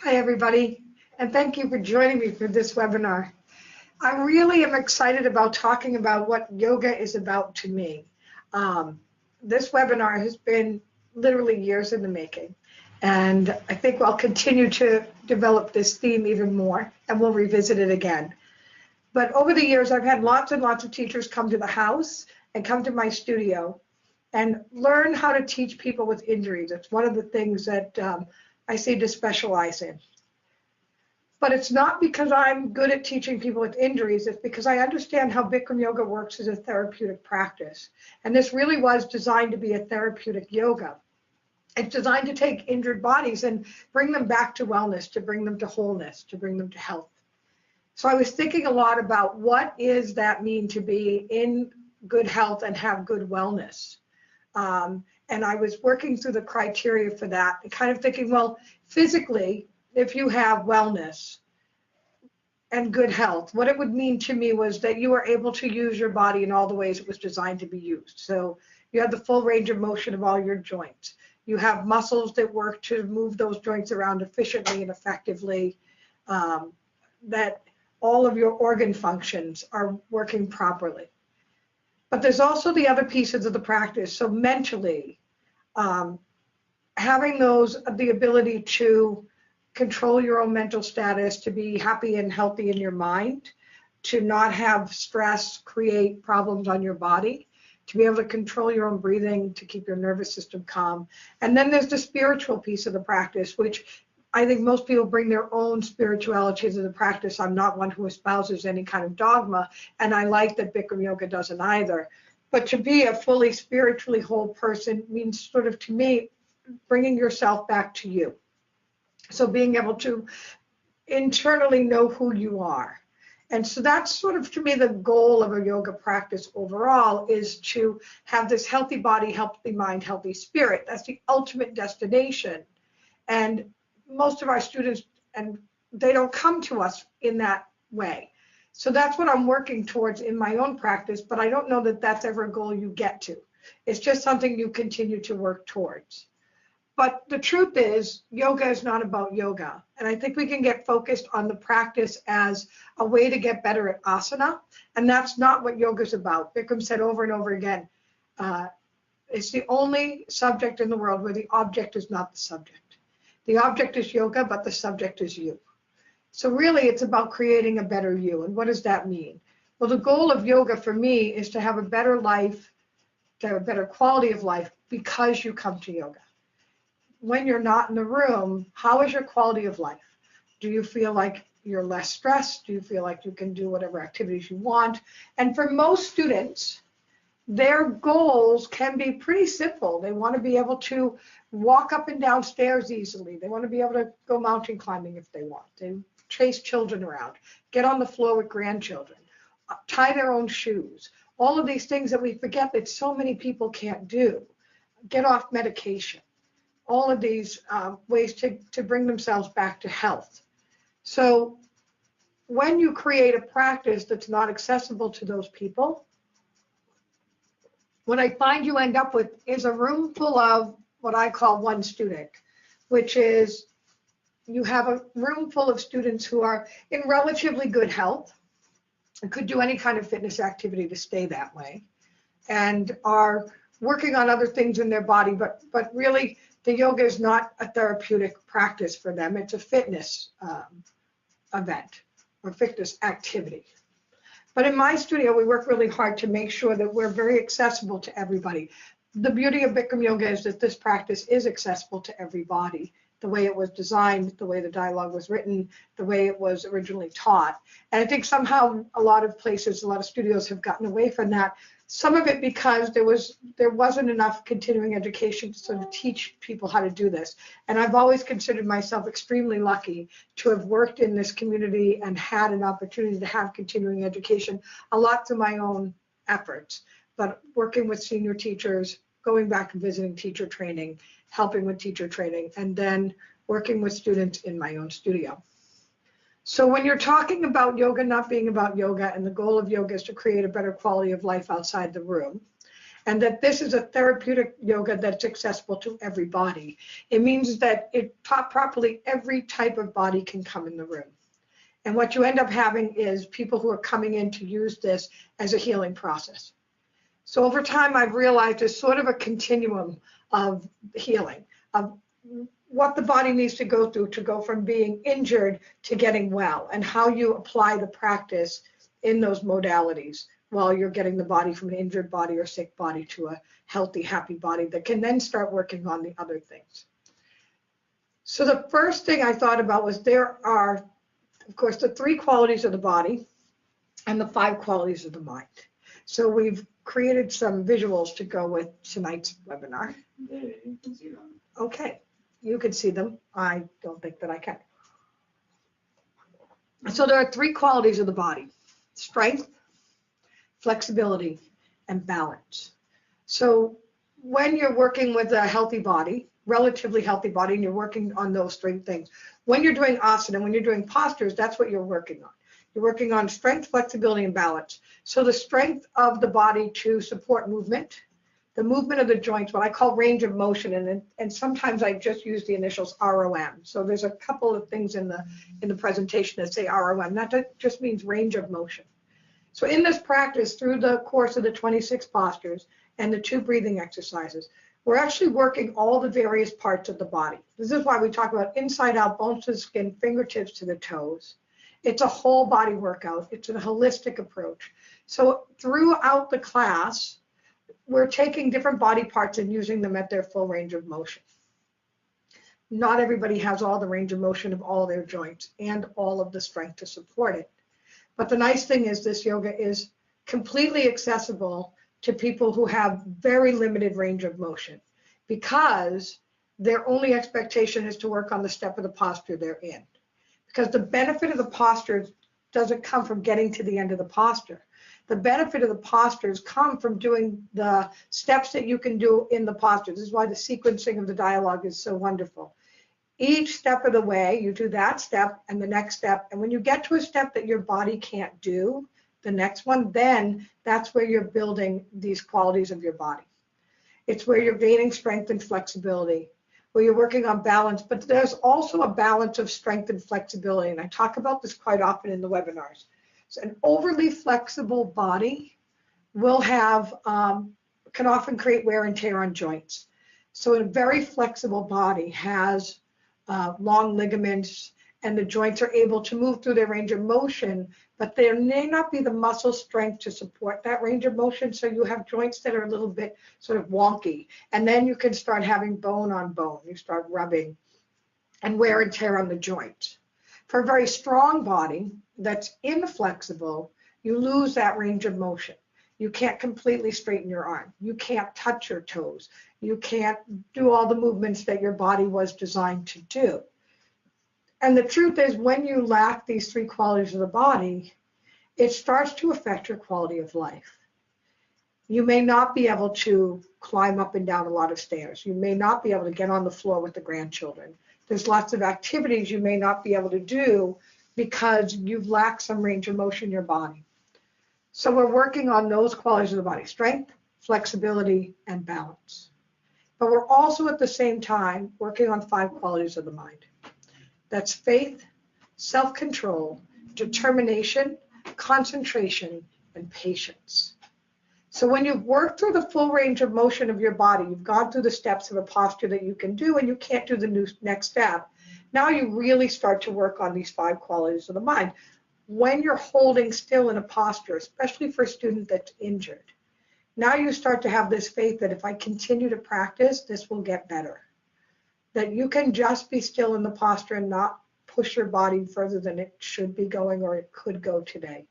Hi, everybody, and thank you for joining me for this webinar. I really am excited about talking about what yoga is about to me. This webinar has been literally years in the making, and I think I'll continue to develop this theme even more, and we'll revisit it again. But over the years, I've had lots and lots of teachers come to the house and come to my studio and learn how to teach people with injuries. It's one of the things that I seem to specialize in. But it's not because I'm good at teaching people with injuries, it's because I understand how Bikram yoga works as a therapeutic practice. And this really was designed to be a therapeutic yoga. It's designed to take injured bodies and bring them back to wellness, to bring them to wholeness, to bring them to health. So I was thinking a lot about what does that mean to be in good health and have good wellness. And I was working through the criteria for that and kind of thinking, well, physically, if you have wellness and good health, what it would mean to me was that you are able to use your body in all the ways it was designed to be used. So you have the full range of motion of all your joints. You have muscles that work to move those joints around efficiently and effectively, that all of your organ functions are working properly. But there's also the other pieces of the practice. So mentally, having the ability to control your own mental status, to be happy and healthy in your mind, to not have stress create problems on your body, to be able to control your own breathing, to keep your nervous system calm. And then there's the spiritual piece of the practice, which I think most people bring their own spirituality to the practice. I'm not one who espouses any kind of dogma, and I like that Bikram yoga doesn't either. But to be a fully spiritually whole person means sort of, to me, bringing yourself back to you. So being able to internally know who you are. And so that's sort of, to me, the goal of a yoga practice overall, is to have this healthy body, healthy mind, healthy spirit. That's the ultimate destination. And most of our students, and they don't come to us in that way. So that's what I'm working towards in my own practice, but I don't know that that's ever a goal you get to. It's just something you continue to work towards. But the truth is, yoga is not about yoga. And I think we can get focused on the practice as a way to get better at asana. And that's not what yoga is about. Bikram said over and over again, it's the only subject in the world where the object is not the subject. The object is yoga, but the subject is you. So really, it's about creating a better you. And what does that mean? Well, the goal of yoga for me is to have a better life, to have a better quality of life, because you come to yoga. When you're not in the room, how is your quality of life? Do you feel like you're less stressed? Do you feel like you can do whatever activities you want? And for most students, their goals can be pretty simple. They want to be able to walk up and down stairs easily. They want to be able to go mountain climbing if they want. They chase children around, get on the floor with grandchildren, tie their own shoes. All of these things that we forget that so many people can't do. Get off medication. All of these ways to bring themselves back to health. So when you create a practice that's not accessible to those people, what I find you end up with is a room full of what I call one student, which is you have a room full of students who are in relatively good health and could do any kind of fitness activity to stay that way, and are working on other things in their body, but really the yoga is not a therapeutic practice for them. It's a fitness event or fitness activity. But in my studio, we work really hard to make sure that we're very accessible to everybody. The beauty of Bikram yoga is that this practice is accessible to everybody, the way it was designed, the way the dialogue was written, the way it was originally taught. And I think somehow a lot of places, a lot of studios have gotten away from that. Some of it because there wasn't enough continuing education to sort of teach people how to do this. And I've always considered myself extremely lucky to have worked in this community and had an opportunity to have continuing education, a lot through my own efforts, but working with senior teachers, going back and visiting teacher training, helping with teacher training, and then working with students in my own studio. So when you're talking about yoga not being about yoga, and the goal of yoga is to create a better quality of life outside the room, and that this is a therapeutic yoga that's accessible to everybody. It means that it taught properly, every type of body can come in the room. And what you end up having is people who are coming in to use this as a healing process. So over time, I've realized there's sort of a continuum of healing, of what the body needs to go through to go from being injured to getting well, and how you apply the practice in those modalities while you're getting the body from an injured body or sick body to a healthy, happy body that can then start working on the other things. So the first thing I thought about was there are, of course, the 3 qualities of the body and the 5 qualities of the mind. So we've created some visuals to go with tonight's webinar. Yeah, you can see them. Okay, you can see them. I don't think that I can. So there are 3 qualities of the body: strength, flexibility, and balance. So when you're working with a healthy body, relatively healthy body, and you're working on those 3 things, when you're doing asana, when you're doing postures, that's what you're working on. You're working on strength, flexibility, and balance. So the strength of the body to support movement, the movement of the joints, what I call range of motion, and sometimes I just use the initials ROM. So there's a couple of things in the presentation that say ROM. That just means range of motion. So in this practice, through the course of the 26 postures and the 2 breathing exercises, we're actually working all the various parts of the body. This is why we talk about inside out, bones to the skin, fingertips to the toes. It's a whole body workout. It's a holistic approach. So throughout the class, we're taking different body parts and using them at their full range of motion. Not everybody has all the range of motion of all their joints and all of the strength to support it. But the nice thing is this yoga is completely accessible to people who have very limited range of motion, because their only expectation is to work on the step of the posture they're in. Because the benefit of the posture doesn't come from getting to the end of the posture. The benefit of the postures come from doing the steps that you can do in the posture. This is why the sequencing of the dialogue is so wonderful. Each step of the way, you do that step and the next step. And when you get to a step that your body can't do, the next one, then that's where you're building these qualities of your body. It's where you're gaining strength and flexibility, where you're working on balance. But there's also a balance of strength and flexibility. And I talk about this quite often in the webinars. So an overly flexible body will have, can often create wear and tear on joints. So a very flexible body has long ligaments, and the joints are able to move through their range of motion, but there may not be the muscle strength to support that range of motion. So you have joints that are a little bit sort of wonky, and then you can start having bone on bone. You start rubbing and wear and tear on the joints. For a very strong body that's inflexible, you lose that range of motion. You can't completely straighten your arm. You can't touch your toes. You can't do all the movements that your body was designed to do. And the truth is, when you lack these 3 qualities of the body, it starts to affect your quality of life. You may not be able to climb up and down a lot of stairs. You may not be able to get on the floor with the grandchildren. There's lots of activities you may not be able to do because you've lacked some range of motion in your body. So we're working on those qualities of the body: strength, flexibility, and balance. But we're also at the same time working on 5 qualities of the mind. That's faith, self-control, determination, concentration, and patience. So when you've worked through the full range of motion of your body, you've gone through the steps of a posture that you can do, and you can't do the next step. Now you really start to work on these 5 qualities of the mind. When you're holding still in a posture, especially for a student that's injured, now you start to have this faith that if I continue to practice, this will get better. That you can just be still in the posture and not push your body further than it should be going or it could go today.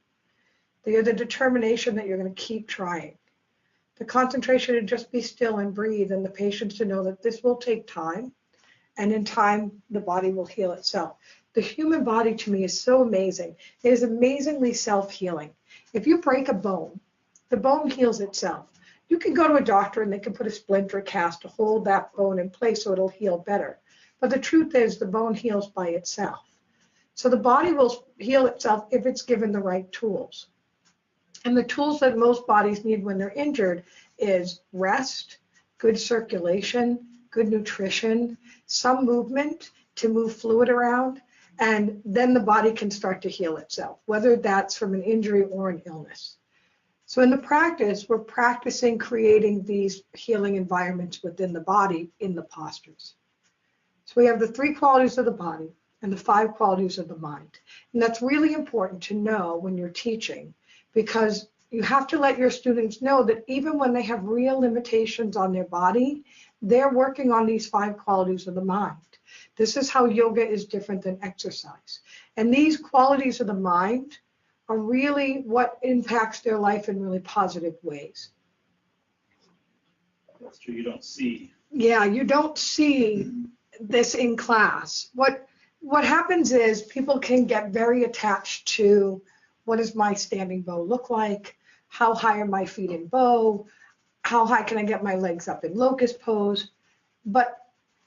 The determination that you're going to keep trying. The concentration to just be still and breathe, and the patience to know that this will take time, and in time the body will heal itself. The human body, to me, is so amazing. It is amazingly self-healing. If you break a bone, the bone heals itself. You can go to a doctor and they can put a splint or cast to hold that bone in place so it'll heal better. But the truth is the bone heals by itself. So the body will heal itself if it's given the right tools. And the tools that most bodies need when they're injured is rest, good circulation, good nutrition, some movement to move fluid around, and then the body can start to heal itself, whether that's from an injury or an illness. So in the practice, we're practicing creating these healing environments within the body in the postures. So we have the 3 qualities of the body and the 5 qualities of the mind. And that's really important to know when you're teaching, because you have to let your students know that even when they have real limitations on their body, they're working on these 5 qualities of the mind. This is how yoga is different than exercise. And these qualities of the mind are really what impacts their life in really positive ways. That's true, you don't see. Yeah, you don't see this in class. What happens is people can get very attached to, what does my standing bow look like? How high are my feet in bow? How high can I get my legs up in locust pose? But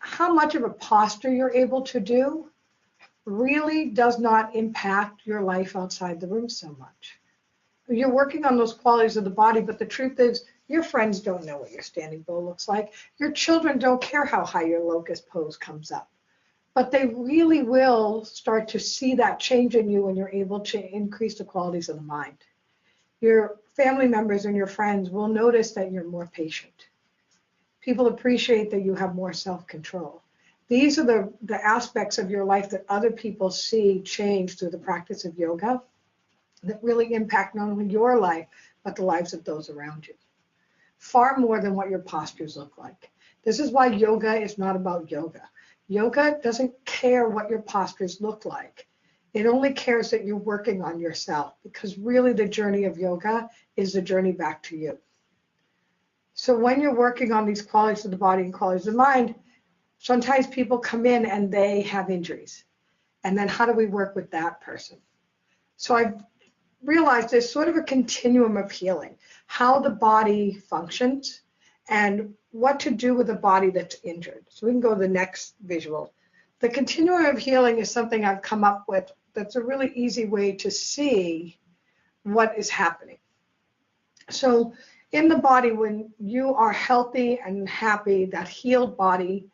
how much of a posture you're able to do really does not impact your life outside the room so much. You're working on those qualities of the body, but the truth is your friends don't know what your standing bow looks like. Your children don't care how high your locust pose comes up. But they really will start to see that change in you when you're able to increase the qualities of the mind. Your family members and your friends will notice that you're more patient. People appreciate that you have more self-control. These are the aspects of your life that other people see change through the practice of yoga that really impact not only your life, but the lives of those around you. Far more than what your postures look like. This is why yoga is not about yoga. Yoga doesn't care what your postures look like. It only cares that you're working on yourself, because really the journey of yoga is the journey back to you. So when you're working on these qualities of the body and qualities of the mind, sometimes people come in and they have injuries. And then how do we work with that person? So I've realized there's sort of a continuum of healing, how the body functions and what to do with a body that's injured. So we can go to the next visual. The continuum of healing is something I've come up with that's a really easy way to see what is happening. So in the body, when you are healthy and happy, that healed body,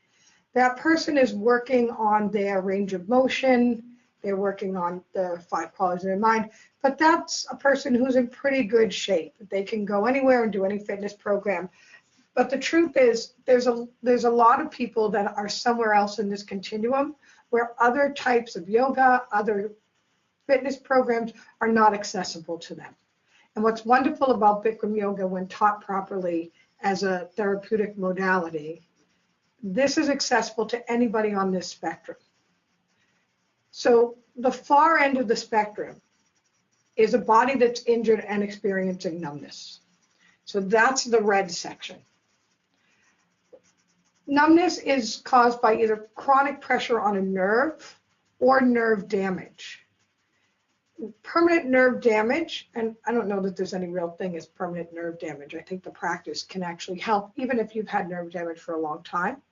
that person is working on their range of motion, they're working on the 5 qualities of their mind, but that's a person who's in pretty good shape. They can go anywhere and do any fitness program. But the truth is, there's a lot of people that are somewhere else in this continuum where other types of yoga, other fitness programs are not accessible to them. And what's wonderful about Bikram yoga when taught properly as a therapeutic modality, this is accessible to anybody on this spectrum. So the far end of the spectrum is a body that's injured and experiencing numbness. So that's the red section. Numbness is caused by either chronic pressure on a nerve or nerve damage. Permanent nerve damage, and I don't know that there's any real thing as permanent nerve damage. I think the practice can actually help even if you've had nerve damage for a long time.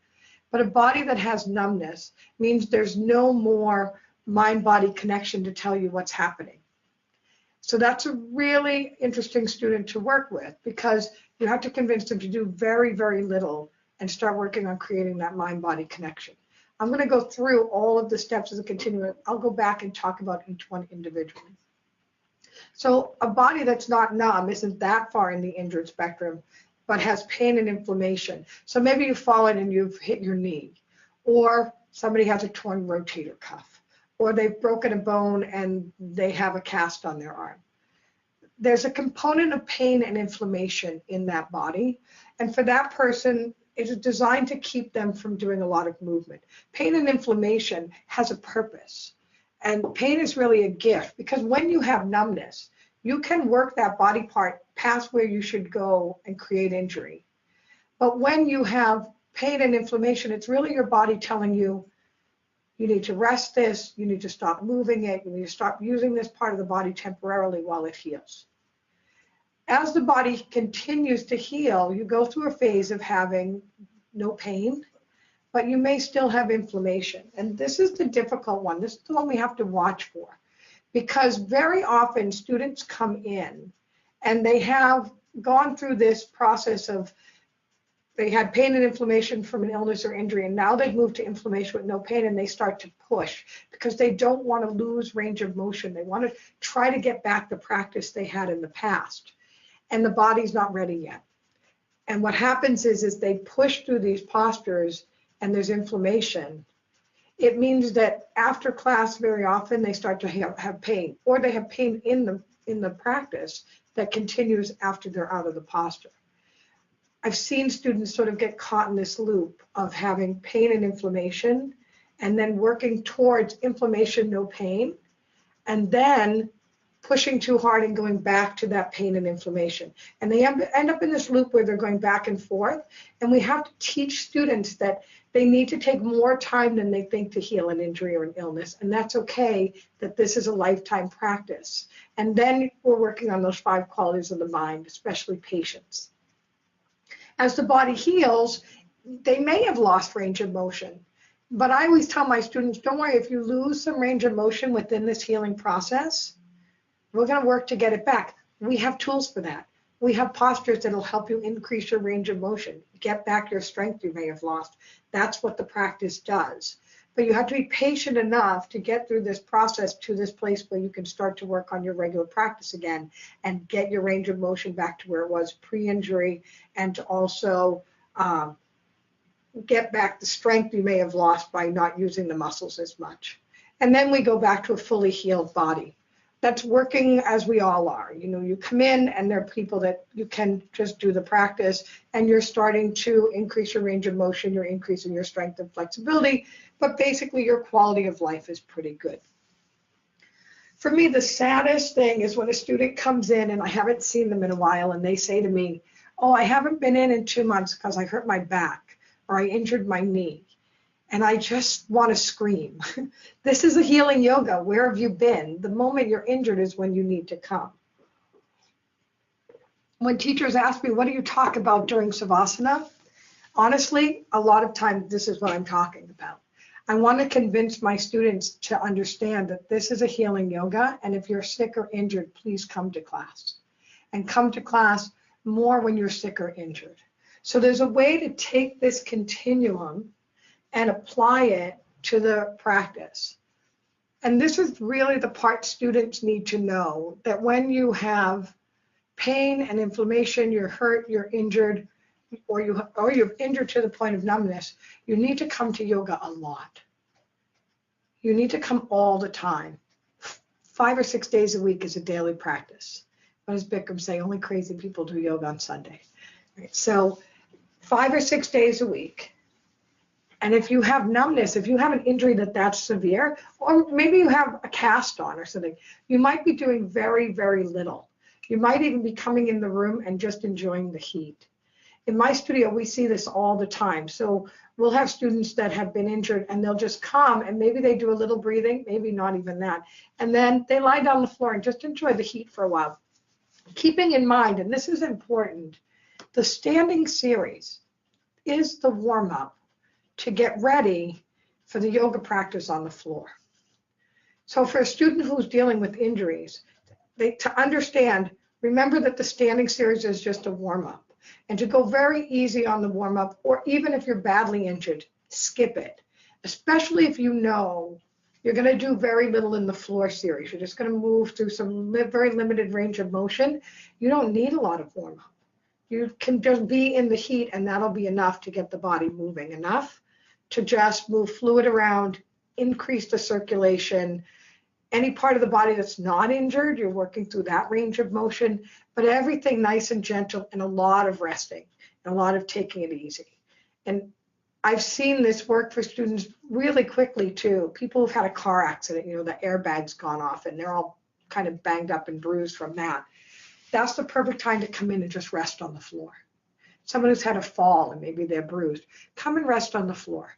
But a body that has numbness means there's no more mind-body connection to tell you what's happening. So that's a really interesting student to work with, because you have to convince them to do very, very little and start working on creating that mind-body connection. I'm going to go through all of the steps of the continuum. I'll go back and talk about each one individually. So a body that's not numb isn't that far in the injured spectrum, but has pain and inflammation. So maybe you've fallen and you've hit your knee, or somebody has a torn rotator cuff, or they've broken a bone and they have a cast on their arm. There's a component of pain and inflammation in that body, and for that person, it is designed to keep them from doing a lot of movement. Pain and inflammation has a purpose, and pain is really a gift, because when you have numbness, you can work that body part past where you should go and create injury. But when you have pain and inflammation, it's really your body telling you, you need to rest this, you need to stop moving it, you need to stop using this part of the body temporarily while it heals. As the body continues to heal, you go through a phase of having no pain, but you may still have inflammation. And this is the difficult one. This is the one we have to watch for, because very often students come in and they have gone through this process of they had pain and inflammation from an illness or injury, and now they've moved to inflammation with no pain, and they start to push because they don't want to lose range of motion. They want to try to get back the practice they had in the past, and the body's not ready yet. And what happens is they push through these postures and there's inflammation. It means that after class, very often they start to have pain, or they have pain in the practice that continues after they're out of the posture. I've seen students sort of get caught in this loop of having pain and inflammation, and then working towards inflammation, no pain, and then pushing too hard and going back to that pain and inflammation. And they end up in this loop where they're going back and forth. And we have to teach students that they need to take more time than they think to heal an injury or an illness. And that's okay, that this is a lifetime practice. And then we're working on those 5 qualities of the mind, especially patience. As the body heals, they may have lost range of motion. But I always tell my students, don't worry, if you lose some range of motion within this healing process, we're going to work to get it back. We have tools for that. We have postures that'll help you increase your range of motion, get back your strength you may have lost. That's what the practice does. But you have to be patient enough to get through this process to this place where you can start to work on your regular practice again and get your range of motion back to where it was pre-injury, and to also get back the strength you may have lost by not using the muscles as much. And then we go back to a fully healed body. That's working as we all are. You know, you come in and there are people that you can just do the practice and you're starting to increase your range of motion, you're increasing your strength and flexibility, but basically your quality of life is pretty good. For me, the saddest thing is when a student comes in and I haven't seen them in a while and they say to me, oh, I haven't been in 2 months because I hurt my back or I injured my knee. And I just want to scream. This is a healing yoga. Where have you been? The moment you're injured is when you need to come. When teachers ask me, what do you talk about during Savasana? Honestly, a lot of times this is what I'm talking about. I want to convince my students to understand that this is a healing yoga. And if you're sick or injured, please come to class. And come to class more when you're sick or injured. So there's a way to take this continuum and apply it to the practice. And this is really the part students need to know, that when you have pain and inflammation, you're hurt, you're injured, or you're injured to the point of numbness, you need to come to yoga a lot. You need to come all the time. 5 or 6 days a week is a daily practice. What does Bikram say? Only crazy people do yoga on Sunday. Right? So 5 or 6 days a week. And if you have numbness, if you have an injury that's severe, or maybe you have a cast on or something, you might be doing very, very little. You might even be coming in the room and just enjoying the heat. In my studio, we see this all the time. So we'll have students that have been injured and they'll just come and maybe they do a little breathing, maybe not even that. And then they lie down on the floor and just enjoy the heat for a while. Keeping in mind, and this is important, the standing series is the warm-up to get ready for the yoga practice on the floor. So for a student who's dealing with injuries, to understand, remember that the standing series is just a warm-up, and to go very easy on the warm-up, or even if you're badly injured, skip it, especially if you know you're going to do very little in the floor series. You're just going to move through some very limited range of motion. You don't need a lot of warm-up. You can just be in the heat, and that'll be enough to get the body moving, enough to just move fluid around, increase the circulation. Any part of the body that's not injured, you're working through that range of motion, but everything nice and gentle, and a lot of resting and a lot of taking it easy. And I've seen this work for students really quickly too. People who've had a car accident, you know, the airbag's gone off and they're all kind of banged up and bruised from that. That's the perfect time to come in and just rest on the floor. Someone who's had a fall and maybe they're bruised, come and rest on the floor.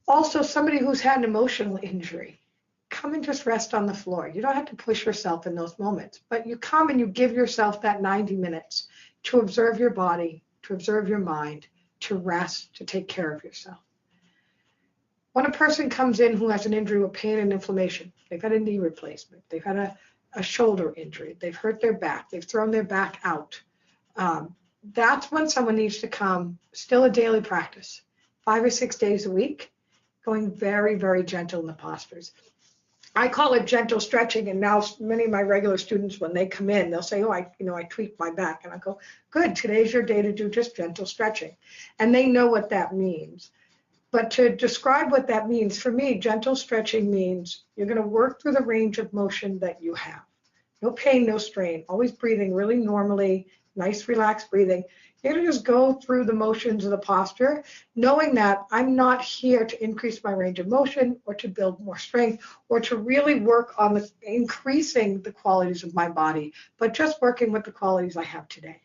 Also, somebody who's had an emotional injury, come and just rest on the floor. You don't have to push yourself in those moments, but you come and you give yourself that 90 minutes to observe your body, to observe your mind, to rest, to take care of yourself. When a person comes in who has an injury with pain and inflammation, they've had a knee replacement, they've had a shoulder injury, they've hurt their back, they've thrown their back out. That's when someone needs to come, still a daily practice, 5 or 6 days a week, going very, very gentle in the postures. I call it gentle stretching, and now many of my regular students, when they come in, they'll say, oh, I tweaked my back, and I go, good, today's your day to do just gentle stretching. And they know what that means. But to describe what that means, for me, gentle stretching means you're going to work through the range of motion that you have. No pain, no strain, always breathing really normally, nice relaxed breathing. You're going to just go through the motions of the posture, knowing that I'm not here to increase my range of motion or to build more strength or to really work on increasing the qualities of my body, but just working with the qualities I have today.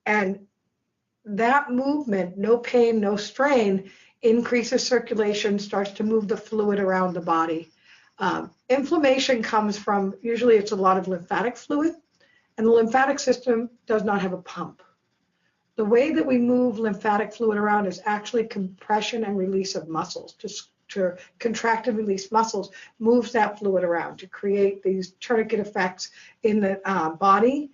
And that movement, no pain, no strain, increases circulation, starts to move the fluid around the body. Inflammation comes from, usually it's a lot of lymphatic fluid, and the lymphatic system does not have a pump. The way that we move lymphatic fluid around is actually compression and release of muscles. To contract and release muscles moves that fluid around to create these tourniquet effects in the body.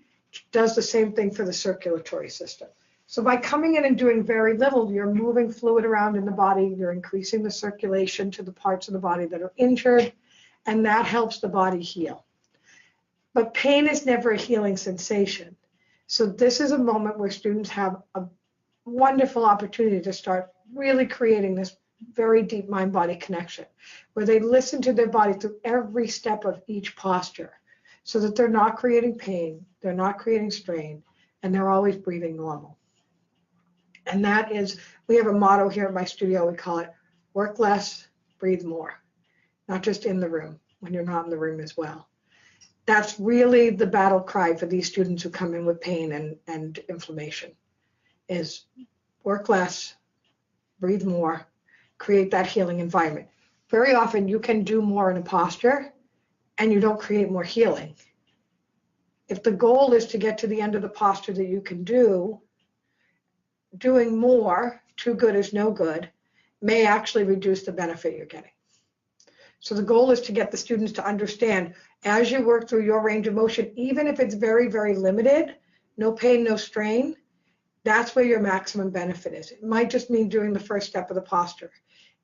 Does the same thing for the circulatory system. So by coming in and doing very little, you're moving fluid around in the body, you're increasing the circulation to the parts of the body that are injured, and that helps the body heal. But pain is never a healing sensation. So this is a moment where students have a wonderful opportunity to start really creating this very deep mind-body connection, where they listen to their body through every step of each posture so that they're not creating pain, they're not creating strain, and they're always breathing normal. And that is, we have a motto here at my studio, we call it work less, breathe more, not just in the room, when you're not in the room as well. That's really the battle cry for these students who come in with pain and inflammation, is work less, breathe more, create that healing environment. Very often you can do more in a posture and you don't create more healing. If the goal is to get to the end of the posture that you can do, doing more, too good is no good, may actually reduce the benefit you're getting. So the goal is to get the students to understand, as you work through your range of motion, even if it's very, very limited, no pain, no strain, that's where your maximum benefit is. It might just mean doing the first step of the posture.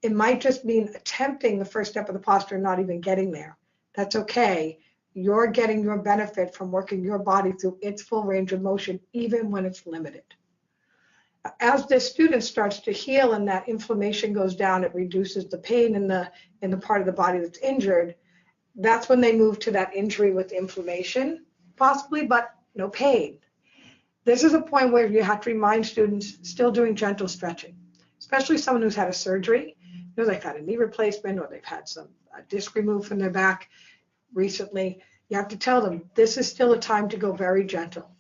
It might just mean attempting the first step of the posture and not even getting there. That's okay. You're getting your benefit from working your body through its full range of motion, even when it's limited. As the student starts to heal and that inflammation goes down, it reduces the pain in the part of the body that's injured. That's when they move to that injury with inflammation, possibly, but no pain. This is a point where you have to remind students still doing gentle stretching, especially someone who's had a surgery. You know, they've had a knee replacement or they've had a disc removed from their back recently. You have to tell them this is still a time to go very gentle.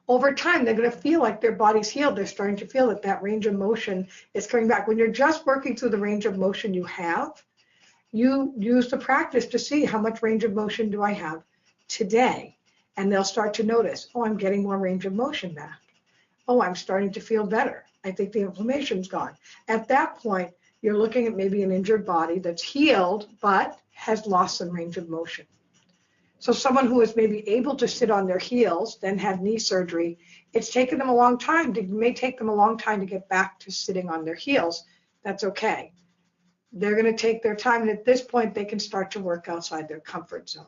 Over time, they're going to feel like their body's healed. They're starting to feel that that range of motion is coming back. When you're just working through the range of motion you have, you use the practice to see how much range of motion do I have today. And they'll start to notice, oh, I'm getting more range of motion back. Oh, I'm starting to feel better. I think the inflammation's gone. At that point, you're looking at maybe an injured body that's healed, but has lost some range of motion. So someone who is maybe able to sit on their heels, then had knee surgery, it's taken them a long time. It may take them a long time to get back to sitting on their heels. That's okay. They're going to take their time, and at this point, they can start to work outside their comfort zone.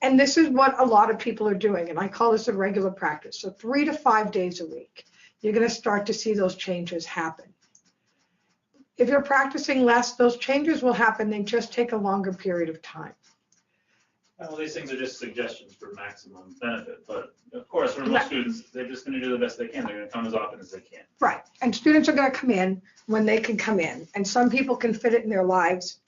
And this is what a lot of people are doing, and I call this a regular practice. So 3 to 5 days a week, you're going to start to see those changes happen. If you're practicing less, those changes will happen. They just take a longer period of time. Well, these things are just suggestions for maximum benefit, but of course, for most students, they're just going to do the best they can. They're going to come as often as they can. Right, and students are going to come in when they can come in, and some people can fit it in their lives,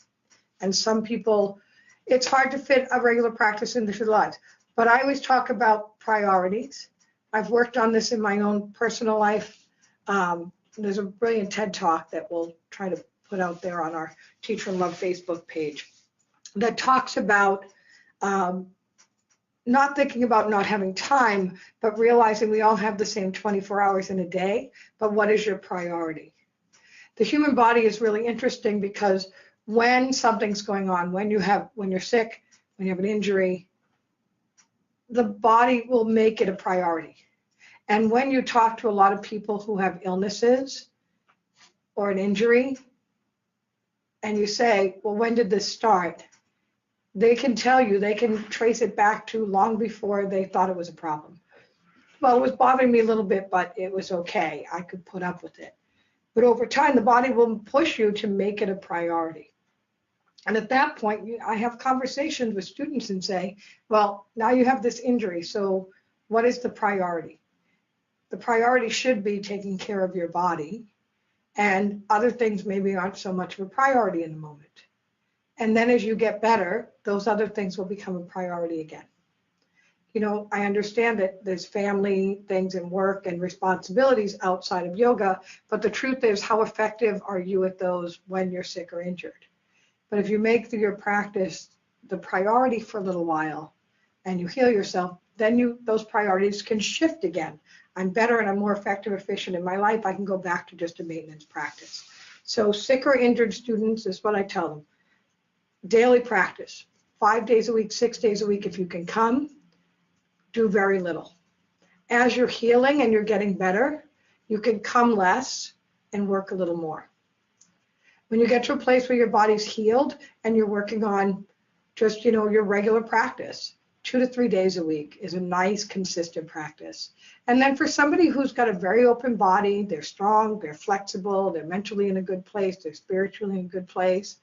and some people, it's hard to fit a regular practice into their lives. But I always talk about priorities. I've worked on this in my own personal life. There's a brilliant TED Talk that we'll try to put out there on our Teacher in Love Facebook page that talks about not thinking about not having time, but realizing we all have the same 24 hours in a day, but what is your priority? The human body is really interesting because when something's going on, when you're sick, when you have an injury, the body will make it a priority. And when you talk to a lot of people who have illnesses or an injury, and you say, well, when did this start? They can tell you, they can trace it back to long before they thought it was a problem. Well, it was bothering me a little bit, but it was okay. I could put up with it. But over time, the body will push you to make it a priority. And at that point, I have conversations with students and say, well, now you have this injury, so what is the priority? The priority should be taking care of your body, and other things maybe aren't so much of a priority in the moment. And then as you get better, those other things will become a priority again. You know, I understand that there's family things and work and responsibilities outside of yoga, but the truth is, how effective are you at those when you're sick or injured? But if you make your practice the priority for a little while and you heal yourself, then those priorities can shift again. I'm better and I'm more effective, efficient in my life. I can go back to just a maintenance practice. So sick or injured students is what I tell them. Daily practice, 5 days a week, 6 days a week. If you can come, do very little. As you're healing and you're getting better, you can come less and work a little more. When you get to a place where your body's healed and you're working on just, you know, your regular practice, 2 to 3 days a week is a nice, consistent practice. And then for somebody who's got a very open body, they're strong, they're flexible, they're mentally in a good place, they're spiritually in a good place,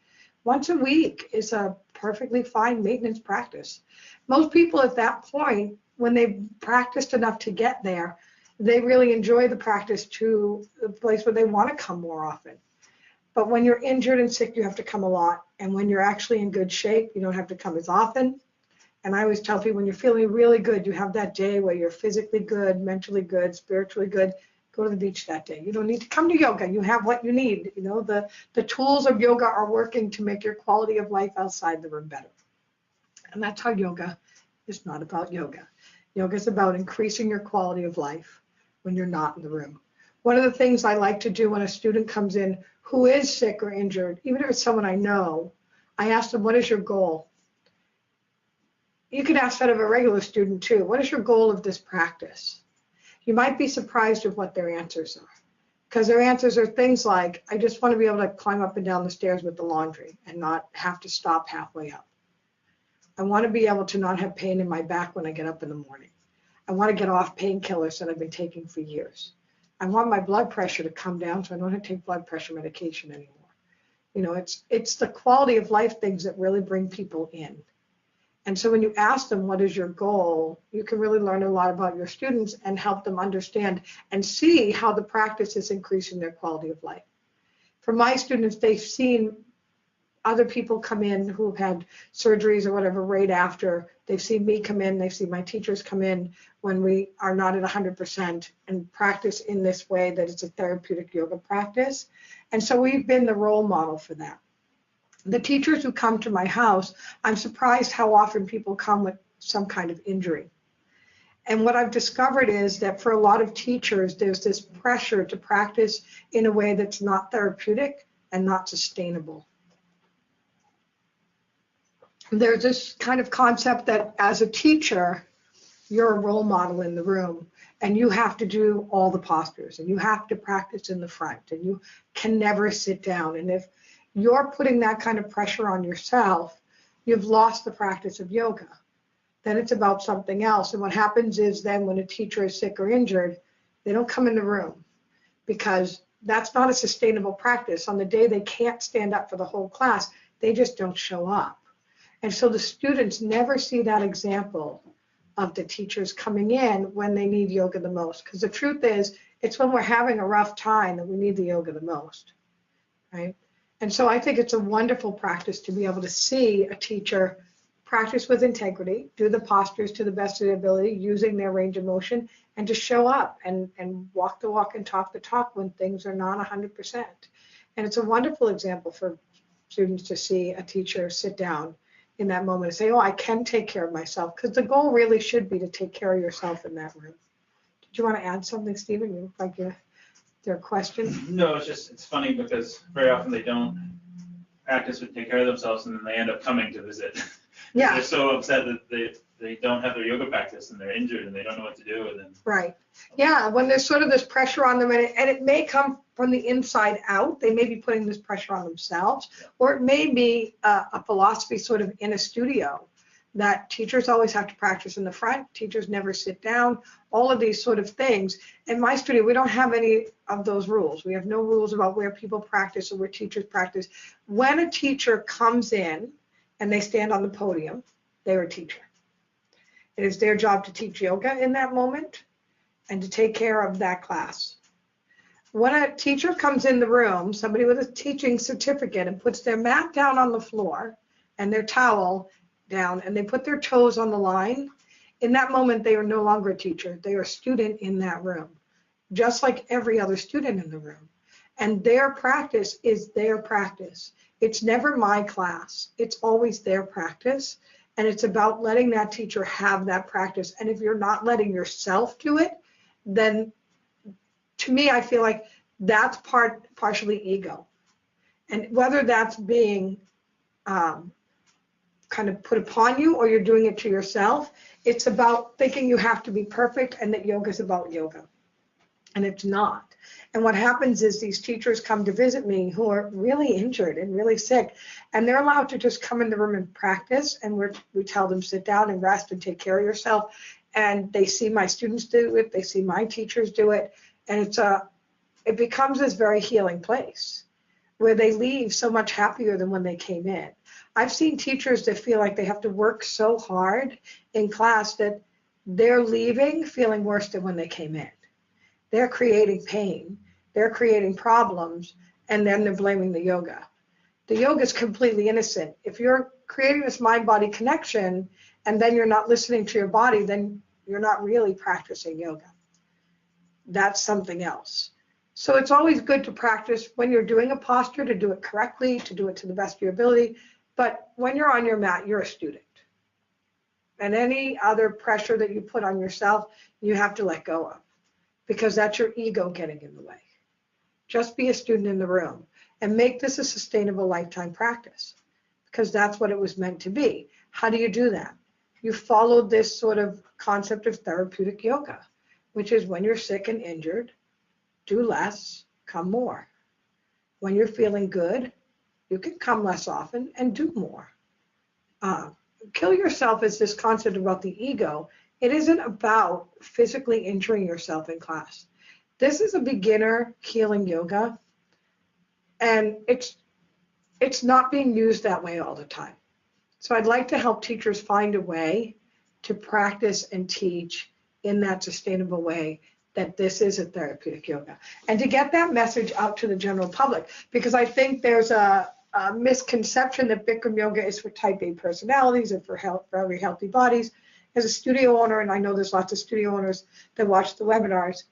once a week is a perfectly fine maintenance practice. Most people at that point, when they've practiced enough to get there, they really enjoy the practice to the place where they want to come more often. But when you're injured and sick, you have to come a lot. And when you're actually in good shape, you don't have to come as often. And I always tell people, when you're feeling really good, you have that day where you're physically good, mentally good, spiritually good, go to the beach that day. You don't need to come to yoga. You have what you need. You know, the tools of yoga are working to make your quality of life outside the room better. And that's how yoga is not about yoga. Yoga is about increasing your quality of life when you're not in the room. One of the things I like to do when a student comes in who is sick or injured, even if it's someone I know, I ask them, what is your goal? You could ask that of a regular student too. What is your goal of this practice? You might be surprised at what their answers are, because their answers are things like, I just want to be able to climb up and down the stairs with the laundry and not have to stop halfway up. I want to be able to not have pain in my back when I get up in the morning. I want to get off painkillers that I've been taking for years. I want my blood pressure to come down so I don't have to take blood pressure medication anymore. You know, it's the quality of life things that really bring people in. And so when you ask them, what is your goal, you can really learn a lot about your students and help them understand and see how the practice is increasing their quality of life. For my students, they've seen other people come in who've had surgeries or whatever right after. They've seen me come in, they've seen my teachers come in when we are not at 100% and practice in this way that it's a therapeutic yoga practice. And so we've been the role model for that. The teachers who come to my house, I'm surprised how often people come with some kind of injury. And what I've discovered is that for a lot of teachers, there's this pressure to practice in a way that's not therapeutic and not sustainable. There's this kind of concept that as a teacher, you're a role model in the room and you have to do all the postures and you have to practice in the front and you can never sit down. And if you're putting that kind of pressure on yourself, you've lost the practice of yoga. Then it's about something else. And what happens is then when a teacher is sick or injured, they don't come in the room because that's not a sustainable practice. On the day they can't stand up for the whole class, they just don't show up. And so the students never see that example of the teachers coming in when they need yoga the most. Because the truth is, it's when we're having a rough time that we need the yoga the most, right? And so I think it's a wonderful practice to be able to see a teacher practice with integrity, do the postures to the best of their ability, using their range of motion, and to show up and walk the walk and talk the talk when things are not 100%. And it's a wonderful example for students to see a teacher sit down in that moment and say, oh, I can take care of myself, because the goal really should be to take care of yourself in that room. Did you want to add something, Stephen? You look like there are questions. No, it's funny because very often they don't practice or take care of themselves and then they end up coming to visit. Yeah. They're so upset that they don't have their yoga practice and they're injured and they don't know what to do. And then Right. Yeah, when there's sort of this pressure on them, and it may come from the inside out, they may be putting this pressure on themselves, or it may be a philosophy sort of in a studio that teachers always have to practice in the front, teachers never sit down, all of these sort of things. In my studio, we don't have any of those rules. We have no rules about where people practice or where teachers practice. When a teacher comes in and they stand on the podium, they're a teacher. It is their job to teach yoga in that moment and to take care of that class. When a teacher comes in the room, somebody with a teaching certificate, and puts their mat down on the floor and their towel down, and they put their toes on the line, in that moment they are no longer a teacher. They are a student in that room, just like every other student in the room. And their practice is their practice. It's never my class. It's always their practice. And it's about letting that teacher have that practice. And if you're not letting yourself do it, then to me, I feel like that's partially ego. And whether that's being kind of put upon you or you're doing it to yourself, it's about thinking you have to be perfect and that yoga is about yoga. And it's not. And what happens is these teachers come to visit me who are really injured and really sick, and they're allowed to just come in the room and practice, and we tell them sit down and rest and take care of yourself. And they see my students do it, they see my teachers do it, and it becomes this very healing place where they leave so much happier than when they came in. I've seen teachers that feel like they have to work so hard in class that they're leaving feeling worse than when they came in. They're creating pain, they're creating problems, and then they're blaming the yoga. The yoga is completely innocent. If you're creating this mind-body connection and then you're not listening to your body, then you're not really practicing yoga. That's something else. So it's always good to practice when you're doing a posture, to do it correctly, to do it to the best of your ability. But when you're on your mat, you're a student. And any other pressure that you put on yourself, you have to let go of, because that's your ego getting in the way. Just be a student in the room and make this a sustainable lifetime practice, because that's what it was meant to be. How do you do that? You follow this sort of concept of therapeutic yoga, which is when you're sick and injured, do less, come more. When you're feeling good, you can come less often and do more. Kill yourself is this concept about the ego. It isn't about physically injuring yourself in class. This is a beginner healing yoga, and it's not being used that way all the time. So I'd like to help teachers find a way to practice and teach in that sustainable way, that this is a therapeutic yoga, and to get that message out to the general public, because I think there's a misconception that Bikram yoga is for type A personalities and for very healthy bodies. As a studio owner, and I know there's lots of studio owners that watch the webinars,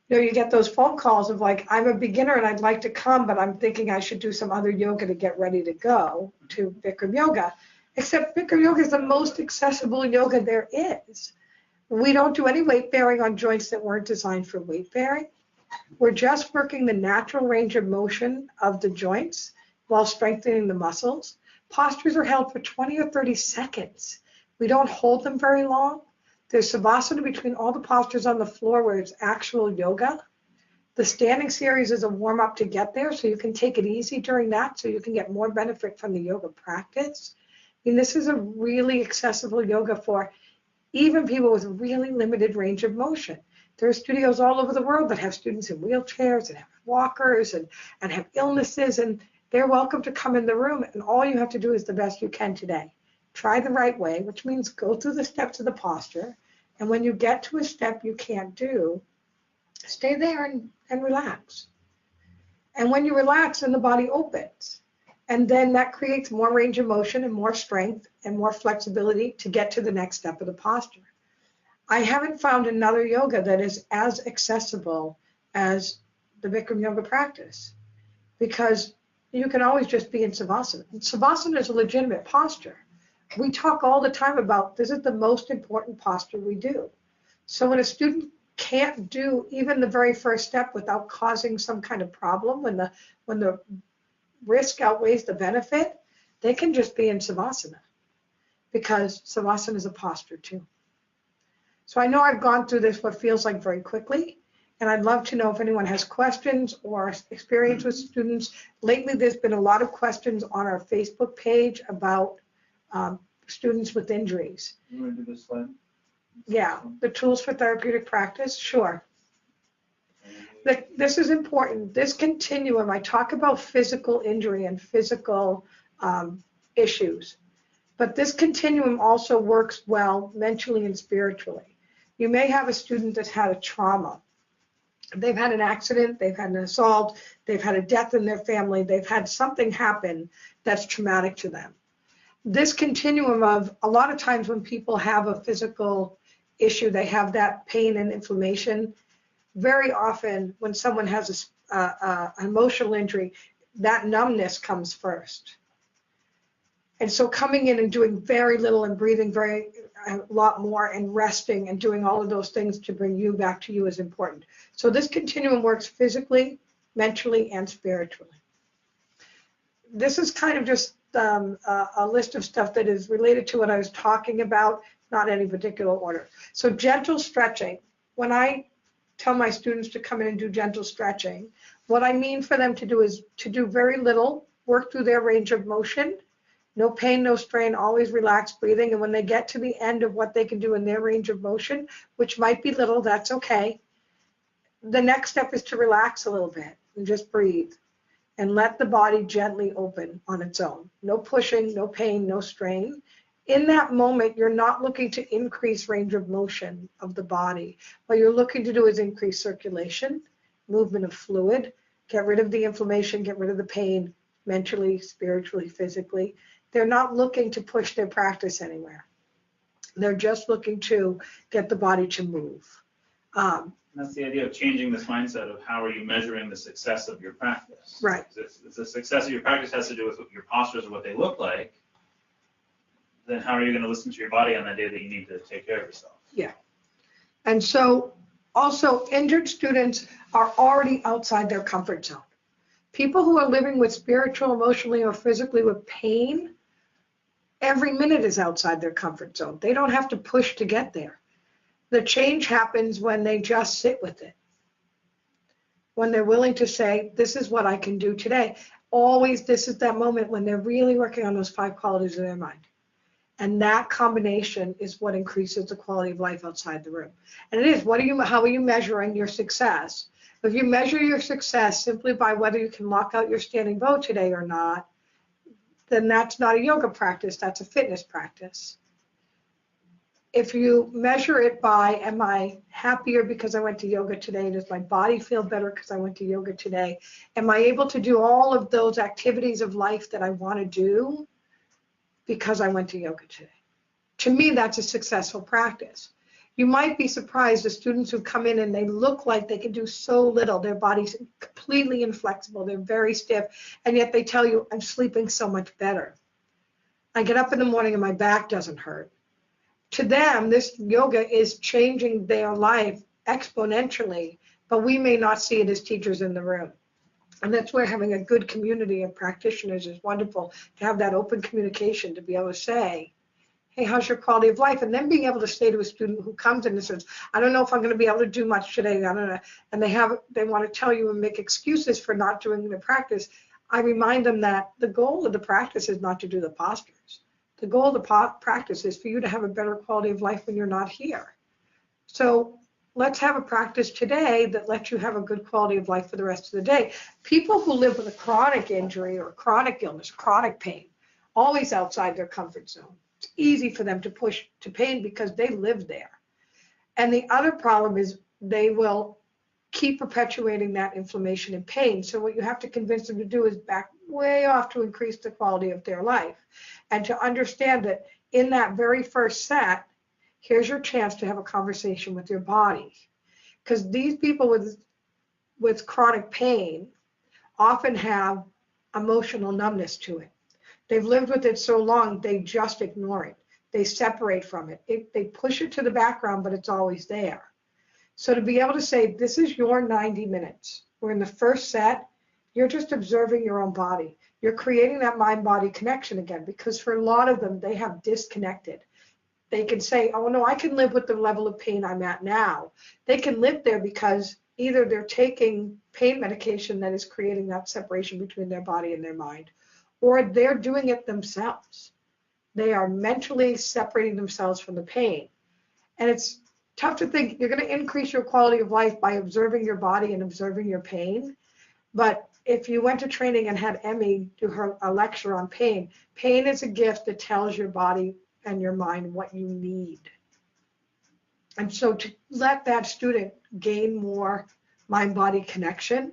you get those phone calls of like, I'm a beginner and I'd like to come, but I'm thinking I should do some other yoga to get ready to go to Bikram yoga. Except Bikram yoga is the most accessible yoga there is. We don't do any weight bearing on joints that weren't designed for weight bearing. We're just working the natural range of motion of the joints while strengthening the muscles. Postures are held for 20 or 30 seconds. We don't hold them very long. There's savasana between all the postures on the floor where it's actual yoga. The standing series is a warm-up to get there, so you can take it easy during that so you can get more benefit from the yoga practice. I mean, this is a really accessible yoga for even people with really limited range of motion. There are studios all over the world that have students in wheelchairs and have walkers and have illnesses, and they're welcome to come in the room, and all you have to do is the best you can today. Try the right way, which means go through the steps of the posture, and when you get to a step you can't do, stay there and relax. And when you relax, then the body opens. And then that creates more range of motion and more strength and more flexibility to get to the next step of the posture. I haven't found another yoga that is as accessible as the Bikram yoga practice, because you can always just be in savasana. And savasana is a legitimate posture. We talk all the time about this is the most important posture we do. So when a student can't do even the very first step without causing some kind of problem, when the risk outweighs the benefit, they can just be in savasana, because Savasana is a posture too. So I know I've gone through this what feels like very quickly, and I'd love to know if anyone has questions or experience with students. Lately, there's been a lot of questions on our Facebook page about students with injuries. You want to do this slide? Yeah, the tools for therapeutic practice, sure. This is important. This continuum, I talk about physical injury and physical issues, but this continuum also works well mentally and spiritually. You may have a student that's had a trauma. They've had an accident, they've had an assault, they've had a death in their family, they've had something happen that's traumatic to them. This continuum of, a lot of times when people have a physical issue, they have that pain and inflammation. Very often when someone has an emotional injury, that numbness comes first. And so coming in and doing very little and breathing a lot more and resting and doing all of those things to bring you back to you is important. So this continuum works physically, mentally, and spiritually. This is kind of just a list of stuff that is related to what I was talking about, not any particular order. So gentle stretching. When I tell my students to come in and do gentle stretching, what I mean for them to do is to do very little, work through their range of motion, no pain, no strain, always relaxed breathing. And when they get to the end of what they can do in their range of motion, which might be little, that's okay. The next step is to relax a little bit and just breathe and let the body gently open on its own. No pushing, no pain, no strain. In that moment, you're not looking to increase range of motion of the body. What you're looking to do is increase circulation, movement of fluid, get rid of the inflammation, get rid of the pain, mentally, spiritually, physically. They're not looking to push their practice anywhere. They're just looking to get the body to move. That's the idea of changing this mindset of how are you measuring the success of your practice. Right. If the success of your practice has to do with your postures and what they look like, then how are you going to listen to your body on that day that you need to take care of yourself? Yeah. And so also injured students are already outside their comfort zone. People who are living with spiritual, emotionally, or physically with pain, every minute is outside their comfort zone. They don't have to push to get there. The change happens when they just sit with it. When they're willing to say, this is what I can do today. Always, this is that moment when they're really working on those 5 qualities of their mind. And that combination is what increases the quality of life outside the room. And it is, how are you measuring your success? If you measure your success simply by whether you can lock out your standing bow today or not, then that's not a yoga practice, that's a fitness practice. If you measure it by, am I happier because I went to yoga today? Does my body feel better because I went to yoga today? Am I able to do all of those activities of life that I want to do because I went to yoga today? To me, that's a successful practice. You might be surprised the students who come in and they look like they can do so little. Their body's completely inflexible. They're very stiff. And yet they tell you, I'm sleeping so much better. I get up in the morning and my back doesn't hurt. To them, this yoga is changing their life exponentially, but we may not see it as teachers in the room. And that's where having a good community of practitioners is wonderful, to have that open communication, to be able to say, hey, how's your quality of life? And then being able to say to a student who comes in and says, I don't know if I'm going to be able to do much today. I don't know. And they want to tell you and make excuses for not doing the practice. I remind them that the goal of the practice is not to do the postures. The goal of the practice is for you to have a better quality of life when you're not here. So let's have a practice today that lets you have a good quality of life for the rest of the day. People who live with a chronic injury or chronic illness, chronic pain, always outside their comfort zone. It's easy for them to push to pain because they live there. And the other problem is they will keep perpetuating that inflammation and pain. So what you have to convince them to do is back way off to increase the quality of their life. And to understand that in that very first set, here's your chance to have a conversation with your body. Because these people with chronic pain often have emotional numbness to it. They've lived with it so long, they just ignore it. They separate from it. They push it to the background, but it's always there. So to be able to say, this is your 90 minutes. We're in the first set. You're just observing your own body. you're creating that mind-body connection again, because for a lot of them, they have disconnected. They can say, oh no, I can live with the level of pain I'm at now. They can live there because either they're taking pain medication that is creating that separation between their body and their mind, or they're doing it themselves. They are mentally separating themselves from the pain. And it's tough to think you're going to increase your quality of life by observing your body and observing your pain. But if you went to training and had Emmy do a lecture on pain, pain is a gift that tells your body and your mind what you need. And so to let that student gain more mind-body connection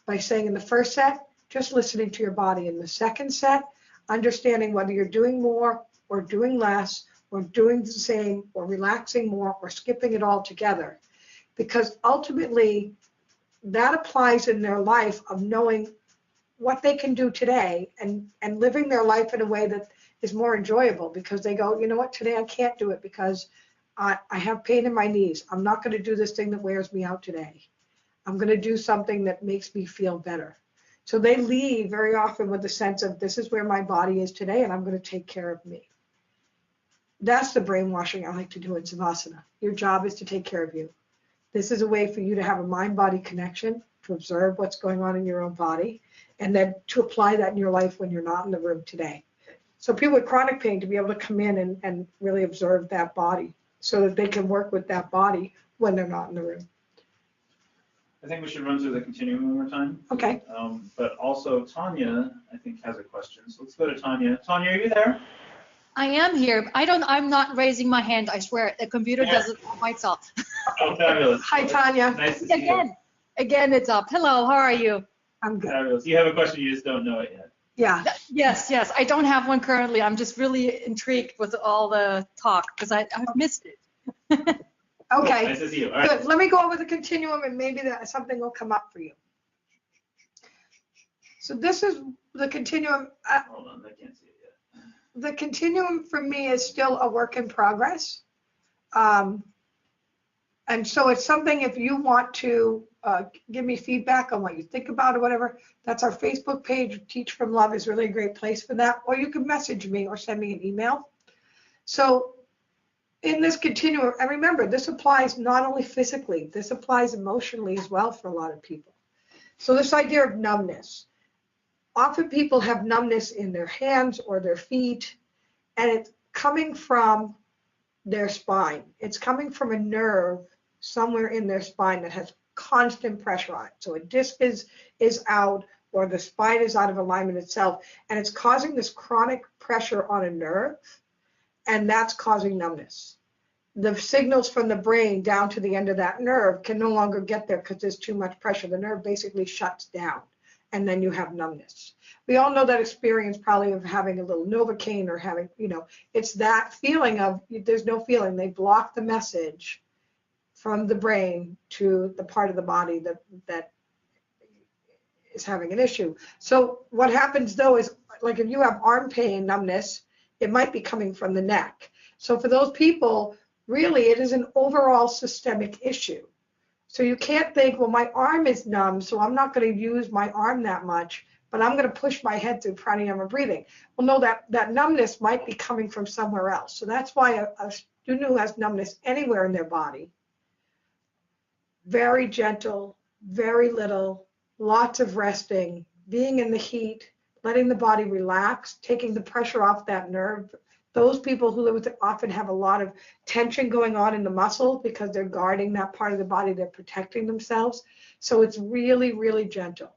by saying in the first set, just listening to your body. In the second set, understanding whether you're doing more or doing less, or doing the same, or relaxing more, or skipping it all together. Because ultimately, that applies in their life of knowing what they can do today and living their life in a way that is more enjoyable, because they go, you know what, today I can't do it because I have pain in my knees. I'm not going to do this thing that wears me out today. I'm going to do something that makes me feel better. So they leave very often with the sense of, this is where my body is today, and I'm going to take care of me. That's the brainwashing I like to do in Savasana. Your job is to take care of you. This is a way for you to have a mind-body connection, to observe what's going on in your own body, and then to apply that in your life when you're not in the room today. So people with chronic pain to be able to come in and really observe that body so that they can work with that body when they're not in the room. I think we should run through the continuum one more time. Okay. But also Tanya, I think, has a question. So let's go to Tanya. Tanya, are you there? I am here. I'm not raising my hand, I swear. The computer does it by itself. Oh, fabulous. Hi, Tanya. Nice to see you. Again, it's up. Hello, how are you? I'm good. Fabulous. You have a question, you just don't know it yet. Yeah. Yes. I don't have one currently. I'm just really intrigued with all the talk because I've missed it. Okay. Cool. Nice to see you. All right. Good. Let me go over the continuum and maybe something will come up for you. So this is the continuum. Hold on, I can't see it yet. The continuum for me is still a work in progress. And so it's something, if you want to give me feedback on what you think about or whatever, that's our Facebook page. Teach from Love is really a great place for that. Or you can message me or send me an email. So in this continuum, and remember, this applies not only physically, this applies emotionally as well for a lot of people. So this idea of numbness. Often people have numbness in their hands or their feet, and it's coming from their spine. It's coming from a nerve somewhere in their spine that has constant pressure on it. So a disc is out, or the spine is out of alignment itself, and it's causing this chronic pressure on a nerve, and that's causing numbness. The signals from the brain down to the end of that nerve can no longer get there because there's too much pressure. The nerve basically shuts down, and then you have numbness. We all know that experience probably of having a little Novocaine or having, it's that feeling of there's no feeling. They block the message from the brain to the part of the body that is having an issue. So what happens though is, like if you have arm pain, numbness, it might be coming from the neck. So for those people, really it is an overall systemic issue. So you can't think, well, my arm is numb, so I'm not going to use my arm that much, but I'm going to push my head through pranayama breathing. Well, no, that numbness might be coming from somewhere else. So that's why a student who has numbness anywhere in their body, very gentle, very little, lots of resting, being in the heat, letting the body relax, taking the pressure off that nerve. Those people who live with it often have a lot of tension going on in the muscle because they're guarding that part of the body, they're protecting themselves. So it's really, really gentle.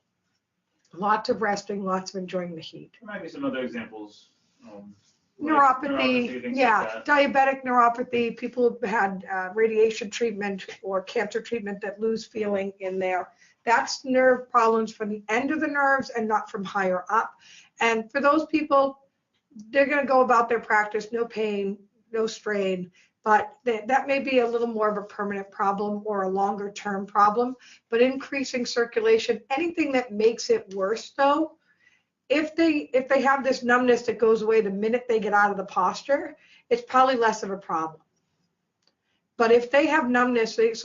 Lots of resting, lots of enjoying the heat. There might be some other examples. Neuropathy, yeah, like diabetic neuropathy, people who've had radiation treatment or cancer treatment that lose feeling in there. That's nerve problems from the end of the nerves and not from higher up. And for those people, they're going to go about their practice, no pain, no strain, but that may be a little more of a permanent problem or a longer term problem. But increasing circulation, anything that makes it worse though, if they have this numbness that goes away the minute they get out of the posture, it's probably less of a problem. But if they have numbness, let's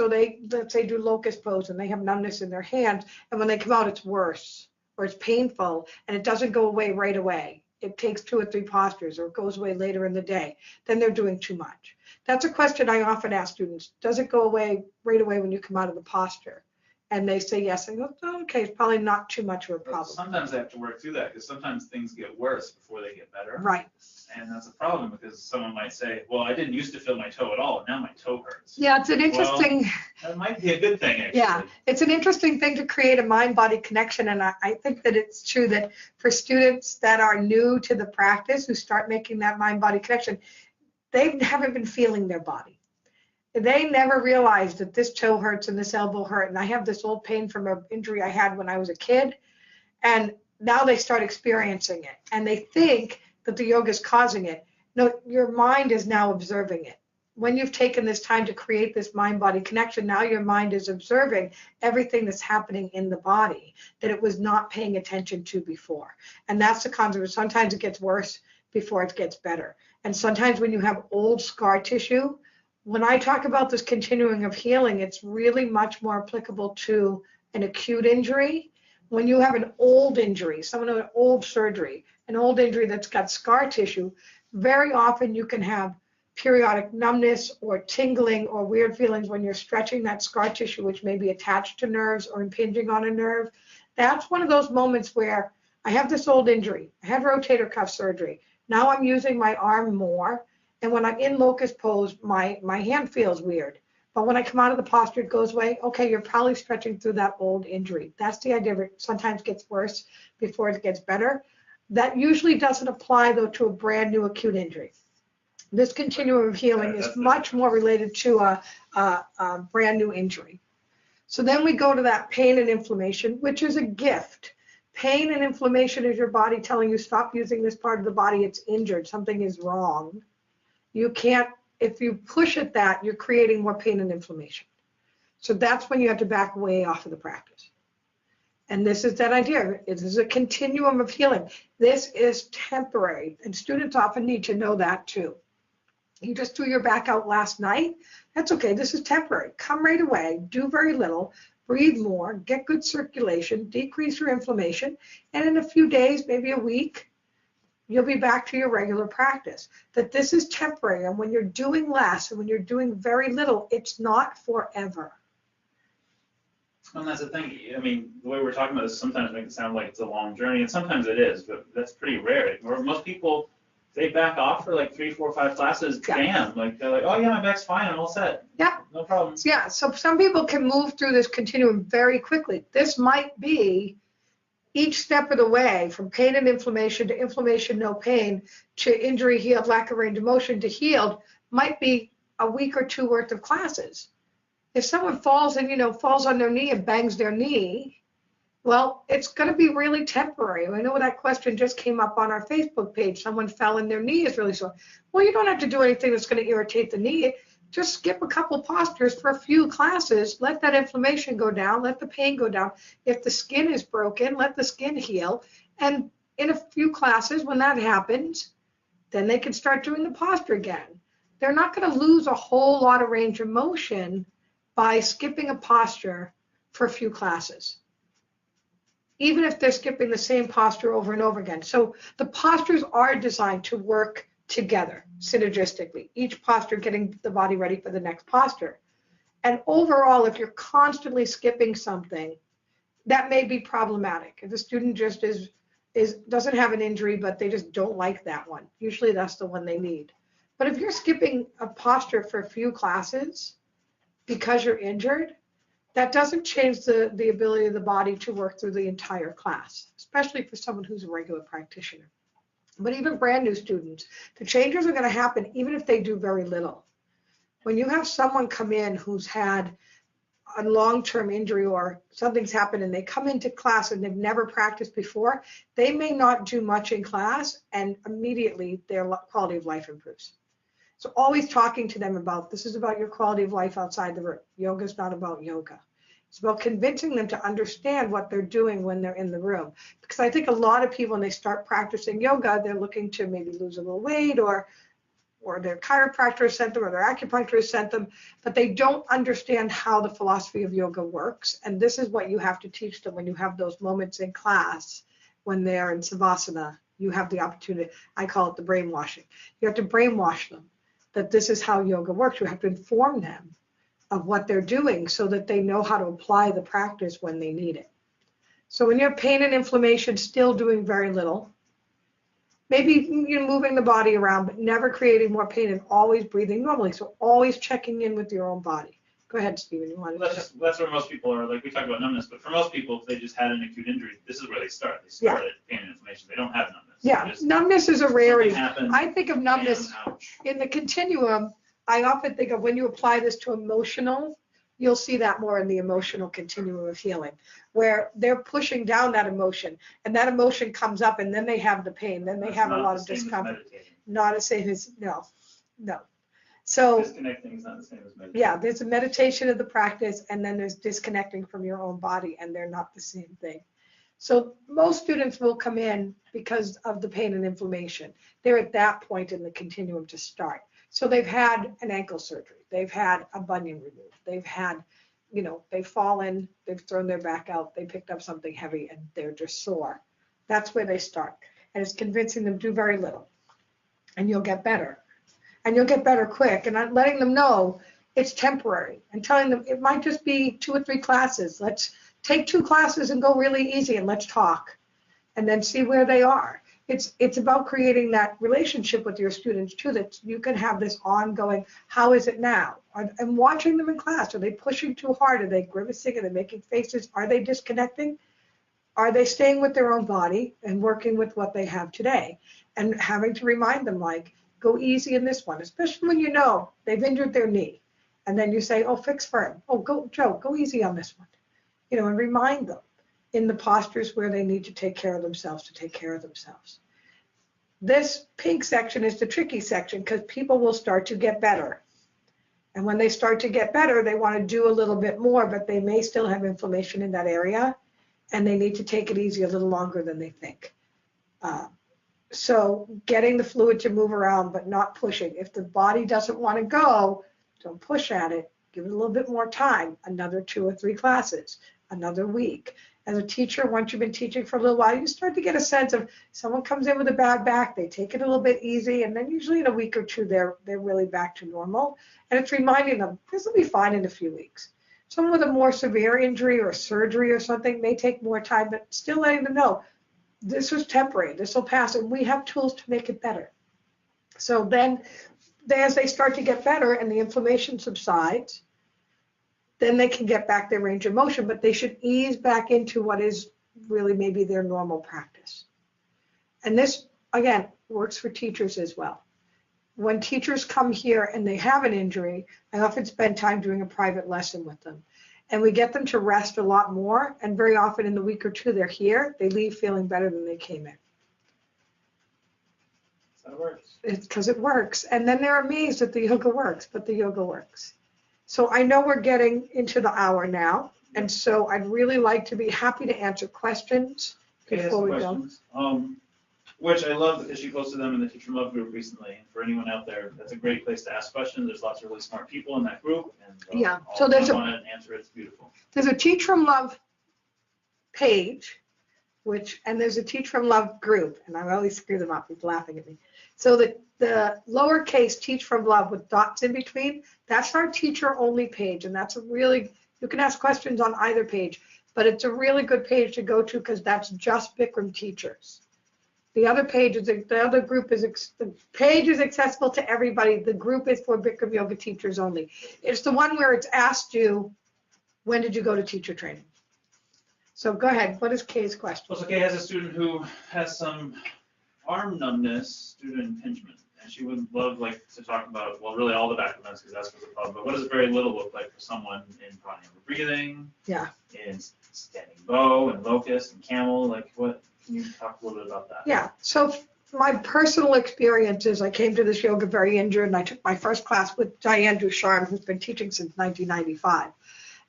say do locust pose and they have numbness in their hands, and when they come out it's worse, or it's painful and it doesn't go away right away, it takes 2 or 3 postures, or it goes away later in the day, then they're doing too much. That's a question I often ask students. Does it go away right away when you come out of the posture? And they say yes. I go, oh, okay, it's probably not too much of a problem. Sometimes they have to work through that because sometimes things get worse before they get better. Right. And that's a problem because someone might say, well, I didn't used to feel my toe at all, and now my toe hurts. Yeah, it's an interesting. Well, that might be a good thing, actually. Yeah, it's an interesting thing to create a mind-body connection. And I think that it's true that for students that are new to the practice who start making that mind-body connection, they haven't been feeling their body. They never realized that this toe hurts and this elbow hurt. And I have this old pain from an injury I had when I was a kid. And now they start experiencing it. And they think that the yoga is causing it. No, your mind is now observing it. When you've taken this time to create this mind-body connection, now your mind is observing everything that's happening in the body that it was not paying attention to before. And that's the concept. Sometimes it gets worse before it gets better. And sometimes when you have old scar tissue, when I talk about this continuum of healing, it's really much more applicable to an acute injury. When you have an old injury, someone with an old surgery, an old injury that's got scar tissue, very often you can have periodic numbness or tingling or weird feelings when you're stretching that scar tissue, which may be attached to nerves or impinging on a nerve. That's one of those moments where I have this old injury. I had rotator cuff surgery. Now I'm using my arm more. And when I'm in locust pose, my hand feels weird. But when I come out of the posture, it goes away. Okay, you're probably stretching through that old injury. That's the idea. It sometimes gets worse before it gets better. That usually doesn't apply, though, to a brand new acute injury. This continuum of healing is much more related to a brand new injury. So then we go to that pain and inflammation, which is a gift. Pain and inflammation is your body telling you, stop using this part of the body. It's injured. Something is wrong. You can't, if you push at that, you're creating more pain and inflammation. So that's when you have to back way off of the practice. And this is that idea. It is a continuum of healing. This is temporary, and students often need to know that too. You just threw your back out last night. That's okay. This is temporary. Come right away. Do very little. Breathe more. Get good circulation. Decrease your inflammation. And in a few days, maybe a week, you'll be back to your regular practice. That this is temporary, and when you're doing less and when you're doing very little, it's not forever. And that's the thing. I mean, the way we're talking about this sometimes makes it sound like it's a long journey, and sometimes it is, but that's pretty rare. Most people, they back off for like 3, 4, 5 classes. Yeah. Bam! Like they're like, oh yeah, my back's fine. I'm all set. Yeah. No problem. Yeah. So some people can move through this continuum very quickly. This might be each step of the way, from pain and inflammation to inflammation, no pain, to injury healed, lack of range of motion to healed, might be a week or 2 worth of classes. If someone falls and, falls on their knee and bangs their knee, well, it's going to be really temporary. I know that question just came up on our Facebook page. Someone fell and their knee is really sore. Well, you don't have to do anything that's going to irritate the knee. Just skip a couple postures for a few classes. Let that inflammation go down. Let the pain go down. If the skin is broken, let the skin heal. And in a few classes, when that happens, then they can start doing the posture again. They're not going to lose a whole lot of range of motion by skipping a posture for a few classes, even if they're skipping the same posture over and over again. So the postures are designed to work together synergistically, each posture getting the body ready for the next posture. And overall, if you're constantly skipping something, that may be problematic. If a student just doesn't have an injury, but they just don't like that one, usually that's the one they need. But if you're skipping a posture for a few classes because you're injured, that doesn't change the ability of the body to work through the entire class, especially for someone who's a regular practitioner. But even brand new students, the changes are going to happen even if they do very little. When you have someone come in who's had a long-term injury or something's happened and they come into class and they've never practiced before, they may not do much in class and immediately their quality of life improves. So always talking to them about, this is about your quality of life outside the room. Yoga is not about yoga. It's about convincing them to understand what they're doing when they're in the room. Because I think a lot of people, when they start practicing yoga, they're looking to maybe lose a little weight or or their chiropractor sent them or their acupuncturist sent them, but they don't understand how the philosophy of yoga works. And this is what you have to teach them when you have those moments in class when they're in Savasana. You have the opportunity, I call it the brainwashing. You have to brainwash them that this is how yoga works. You have to inform them of what they're doing so that they know how to apply the practice when they need it. So when you're pain and inflammation, still doing very little, maybe you're moving the body around, but never creating more pain and always breathing normally. So always checking in with your own body. Go ahead, Stephen. You wanted to. That's where most people are. Like we talked about numbness, but for most people, if they just had an acute injury, this is where they start. They start at pain and inflammation. They don't have numbness. Yeah, numbness is a rarity. Happened, I think of numbness in the continuum. I often think of when you apply this to emotional, you'll see that more in the emotional continuum of healing, where they're pushing down that emotion, and that emotion comes up, and then they have the pain, then they have a lot of discomfort. Not the same as, no. So disconnecting is not the same as meditation. Yeah, there's a meditation of the practice, and then there's disconnecting from your own body, and they're not the same thing. So most students will come in because of the pain and inflammation. They're at that point in the continuum to start. So they've had an ankle surgery, they've had a bunion removed, they've had, they've fallen, they've thrown their back out, they picked up something heavy, and they're just sore. That's where they start. And it's convincing them to do very little, and you'll get better. And you'll get better quick, and I'm letting them know it's temporary and telling them it might just be 2 or 3 classes. Let's take 2 classes and go really easy, and let's talk and then see where they are. It's about creating that relationship with your students too, that you can have this ongoing, how is it now? And watching them in class, are they pushing too hard? Are they grimacing? Are they making faces? Are they disconnecting? Are they staying with their own body and working with what they have today? And having to remind them, like, go easy in this one, especially when you know they've injured their knee. And then you say, oh, fix firm. Oh, Joe, go easy on this one. And remind them in the postures where they need to take care of themselves to take care of themselves. This pink section is the tricky section because people will start to get better. And when they start to get better, they want to do a little bit more, but they may still have inflammation in that area, and they need to take it easy a little longer than they think. So getting the fluid to move around, but not pushing. If the body doesn't want to go, don't push at it. Give it a little bit more time, another 2 or 3 classes, another week. As a teacher, once you've been teaching for a little while, you start to get a sense of someone comes in with a bad back, they take it a little bit easy, and then usually in a week or 2, they're really back to normal. And it's reminding them, this will be fine in a few weeks. Someone with a more severe injury or surgery or something may take more time, but still letting them know, this was temporary, this will pass, and we have tools to make it better. So then, as they start to get better and the inflammation subsides, then they can get back their range of motion, but they should ease back into what is really maybe their normal practice. And this, again, works for teachers as well. When teachers come here and they have an injury, I often spend time doing a private lesson with them. And we get them to rest a lot more, and very often in the week or 2 they're here, they leave feeling better than they came in. So it works. It's because it works. And then they're amazed that the yoga works, but the yoga works. So I know we're getting into the hour now, and so I'd really like to be happy to answer questions before we go. Which I love because you posted them in the Teach from Love group recently. And for anyone out there, that's a great place to ask questions. There's lots of really smart people in that group, and yeah, so there's want to answer it. It's beautiful. There's a Teach from Love page, and there's a Teach from Love group, and I always screw them up. He's laughing at me. So the lowercase Teach from Love with dots in between, that's our teacher-only page, and that's you can ask questions on either page, but it's a really good page to go to because that's just Bikram teachers. The other page is, the page is accessible to everybody. The group is for Bikram yoga teachers only. It's the one where it's asked you, when did you go to teacher training? So go ahead, what is Kay's question? Well, so Kay has a student who has some arm numbness due to impingement, and she would love to talk about, well, really all the back movements because that's what's the problem, but what does very little look like for someone in pranayama breathing, in standing bow and locust and camel, what? Can you talk a little bit about that? Yeah, so my personal experience is I came to this yoga very injured, and I took my first class with Diane Ducharme, who's been teaching since 1995.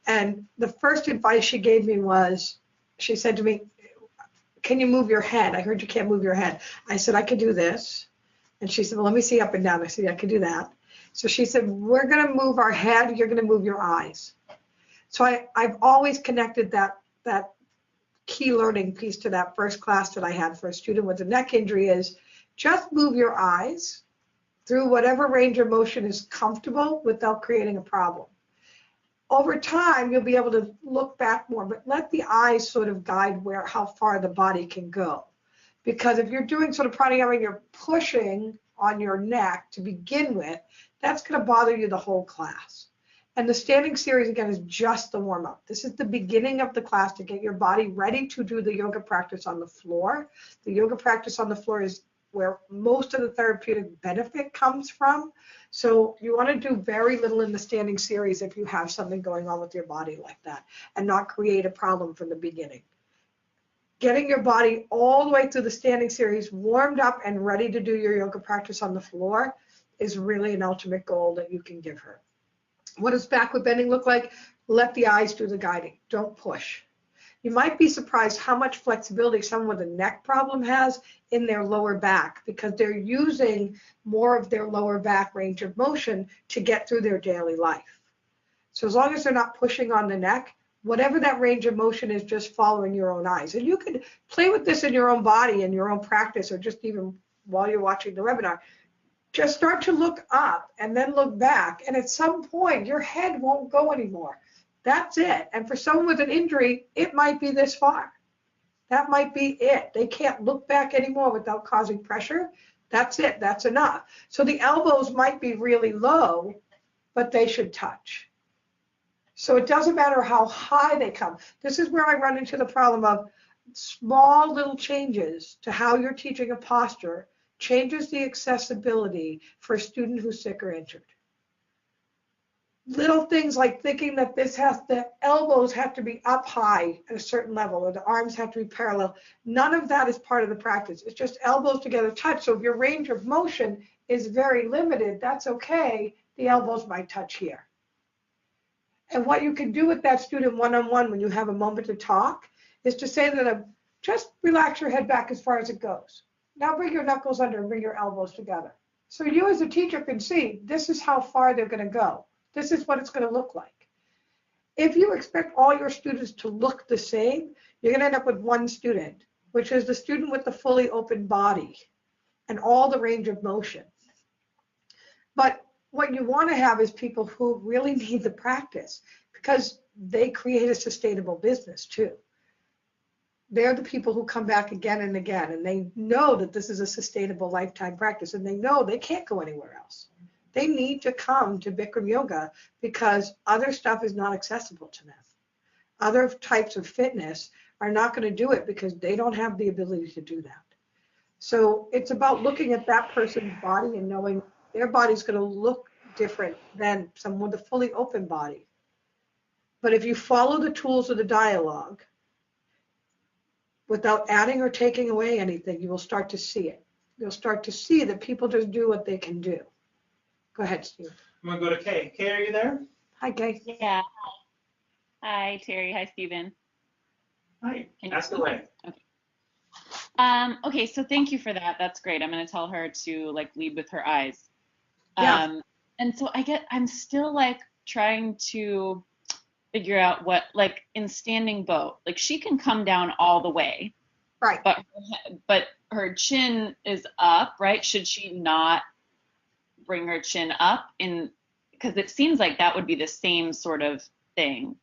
And the first advice she gave me was, she said to me, can you move your head? I heard you can't move your head. I said, I could do this. And she said, well, let me see up and down. I said, yeah, I can do that. So she said, we're going to move our head. You're going to move your eyes. So I've always connected that key learning piece to that first class that I had for a student with a neck injury is just move your eyes through whatever range of motion is comfortable without creating a problem. Over time, you'll be able to look back more, but let the eyes sort of guide how far the body can go. Because if you're doing sort of pranayama and you're pushing on your neck to begin with, that's going to bother you the whole class. And the standing series, again, is just the warm-up. This is the beginning of the class to get your body ready to do the yoga practice on the floor. The yoga practice on the floor is where most of the therapeutic benefit comes from. So you want to do very little in the standing series if you have something going on with your body like that and not create a problem from the beginning. Getting your body all the way through the standing series, warmed up and ready to do your yoga practice on the floor is really an ultimate goal that you can give her. What does backward bending look like? Let the eyes do the guiding. Don't push. You might be surprised how much flexibility someone with a neck problem has in their lower back because they're using more of their lower back range of motion to get through their daily life. So as long as they're not pushing on the neck, whatever that range of motion is, just following your own eyes. And you can play with this in your own body, in your own practice, or just even while you're watching the webinar. Just start to look up and then look back. And at some point, your head won't go anymore. That's it. And for someone with an injury, it might be this far. That might be it. They can't look back anymore without causing pressure. That's it. That's enough. So the elbows might be really low, but they should touch. So it doesn't matter how high they come. This is where I run into the problem of small little changes to how you're teaching a posture changes the accessibility for a student who's sick or injured. Little things like thinking that the elbows have to be up high at a certain level or the arms have to be parallel. None of that is part of the practice. It's just elbows together touch. So if your range of motion is very limited, that's okay. The elbows might touch here. And what you can do with that student one-on-one when you have a moment to talk is to say to them, just relax your head back as far as it goes. Now bring your knuckles under and bring your elbows together. So you as a teacher can see this is how far they're going to go. This is what it's going to look like. If you expect all your students to look the same, you're going to end up with one student, which is the student with the fully open body and all the range of motion. But what you want to have is people who really need the practice because they create a sustainable business too. They're the people who come back again and again, and they know that this is a sustainable lifetime practice, and they know they can't go anywhere else. They need to come to Bikram yoga because other stuff is not accessible to them. Other types of fitness are not going to do it because they don't have the ability to do that. So it's about looking at that person's body and knowing their body's going to look different than someone with a fully open body. But if you follow the tools of the dialogue, without adding or taking away anything, you will start to see it. You'll start to see that people just do what they can do. Go ahead, Steve. I'm going to go to Kay. Kay, are you there? Hi, Kay. Yeah. Hi, Terry. Hi, Stephen. Hi. Ask away. Okay. Okay, so thank you for that. That's great. I'm going to tell her to lead with her eyes. Yeah. And so I'm still trying to figure out what, in standing bow, she can come down all the way. Right. But her chin is up, right? Should she not bring her chin up because it seems like that would be the same sort of thing.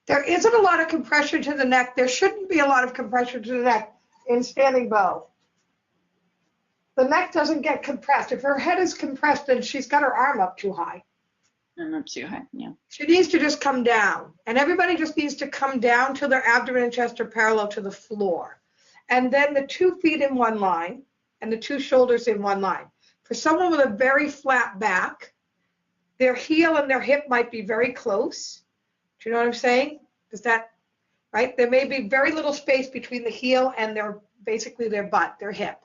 There isn't a lot of compression to the neck. There shouldn't be a lot of compression to the neck in standing bow. The neck doesn't get compressed. If her head is compressed, then she's got her arm up too high. Not too high, yeah. She needs to just come down. And everybody just needs to come down till their abdomen and chest are parallel to the floor. And then the 2 feet in one line and the 2 shoulders in one line. For someone with a very flat back, their heel and their hip might be very close. Do you know what I'm saying? Is that right? There may be very little space between the heel and basically their butt, their hip.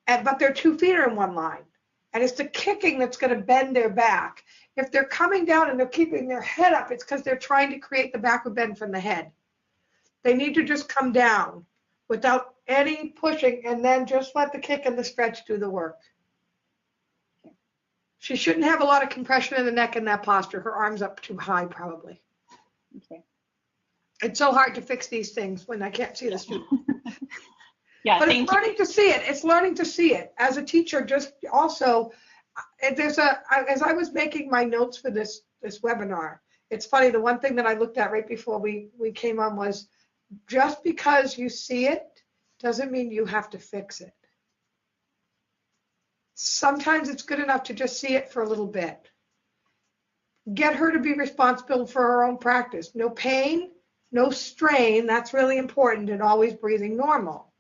But their 2 feet are in one line. And it's the kicking that's going to bend their back. If they're coming down and they're keeping their head up, it's because they're trying to create the backward bend from the head. They need to just come down without any pushing and then just let the kick and the stretch do the work. She shouldn't have a lot of compression in the neck in that posture. Her arms up too high, probably. Okay. It's so hard to fix these things when I can't see the student. Yeah, But thank it's you. learning to see it. It's learning to see it. As a teacher, just also, as I was making my notes for this webinar, it's funny, the one thing that I looked at right before we came on was, just because you see it doesn't mean you have to fix it. Sometimes it's good enough to just see it for a little bit. Get her to be responsible for her own practice. No pain, no strain. That's really important, and always breathing normal.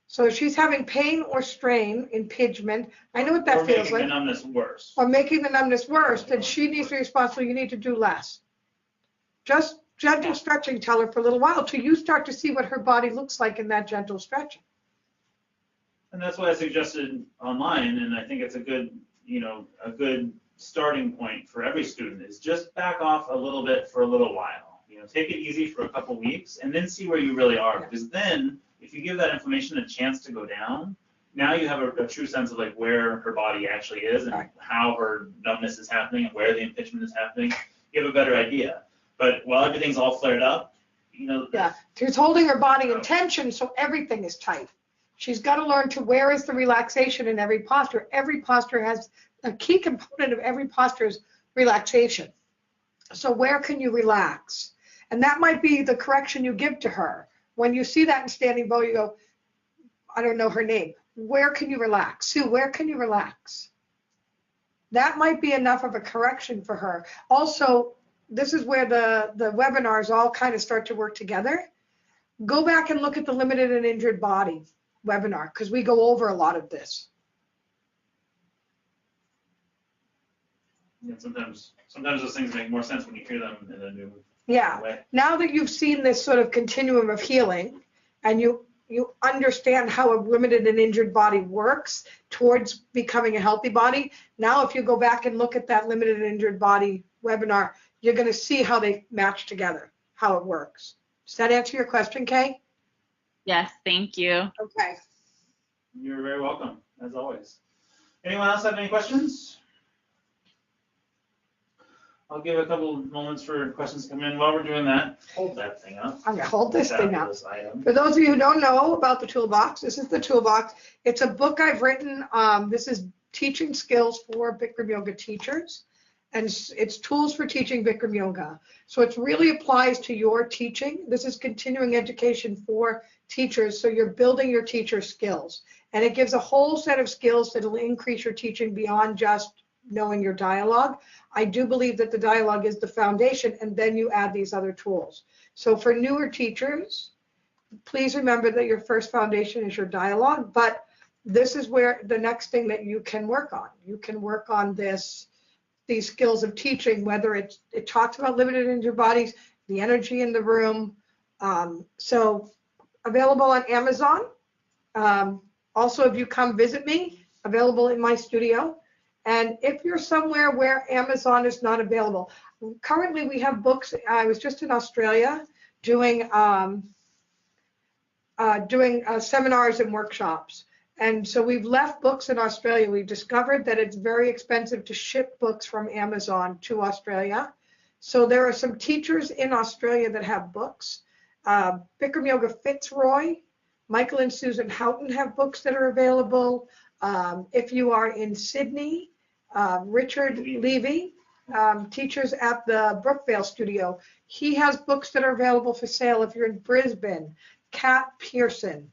So if she's having pain or strain, impingement, I know what that feels like. Or making the numbness worse. Or making the numbness worse, then she needs to be responsible. You need to do less. Just gentle stretching, tell her for a little while till you start to see what her body looks like in that gentle stretching. And that's why I suggested online, and I think it's a good, a good starting point for every student is just back off a little bit for a little while. Take it easy for a couple weeks and then see where you really are. Because then if you give that inflammation a chance to go down, now you have a true sense of like where her body actually is and how her numbness is happening and where the impingement is happening. You have a better idea. But while everything's all flared up, Yeah, she's holding her body in tension, so everything is tight. She's got to learn to where is the relaxation in every posture. Every posture has a key component of every posture is relaxation. So where can you relax? And that might be the correction you give to her. When you see that in standing bow, you go, I don't know her name. Where can you relax? Sue, where can you relax? That might be enough of a correction for her. Also, this is where the webinars all kind of start to work together. Go back and look at the limited and injured body webinar, because we go over a lot of this. Yeah, sometimes those things make more sense when you hear them in a new way. Now that you've seen this sort of continuum of healing and you understand how a limited and injured body works towards becoming a healthy body, now if you go back and look at that limited and injured body webinar, you're going to see how they match together, how it works. Does that answer your question, Kay? Yes, thank you. Okay. You're very welcome, as always. Anyone else have any questions? I'll give a couple moments for questions to come in. While we're doing that, hold that thing up. I'm going to hold this thing up. Item. For those of you who don't know about the toolbox, this is the toolbox. It's a book I've written. This is teaching skills for Bikram yoga teachers. And it's tools for teaching Bikram yoga. So it really applies to your teaching. This is continuing education for teachers. So you're building your teacher skills. And it gives a whole set of skills that will increase your teaching beyond just knowing your dialogue. I do believe that the dialogue is the foundation, and then you add these other tools. So for newer teachers, please remember that your first foundation is your dialogue, but this is where the next thing that you can work on. You can work on these skills of teaching, whether it talks about limited in your bodies, the energy in the room. So available on Amazon. Also, if you come visit me, available in my studio. And if you're somewhere where Amazon is not available, currently we have books. I was just in Australia doing seminars and workshops. And so we've left books in Australia. We've discovered that it's very expensive to ship books from Amazon to Australia. So there are some teachers in Australia that have books. Bikram Yoga Fitzroy, Michael and Susan Houghton have books that are available. If you are in Sydney, Richard Levy, teachers at the Brookvale studio, he has books that are available for sale. If you're in Brisbane, Kath Pearson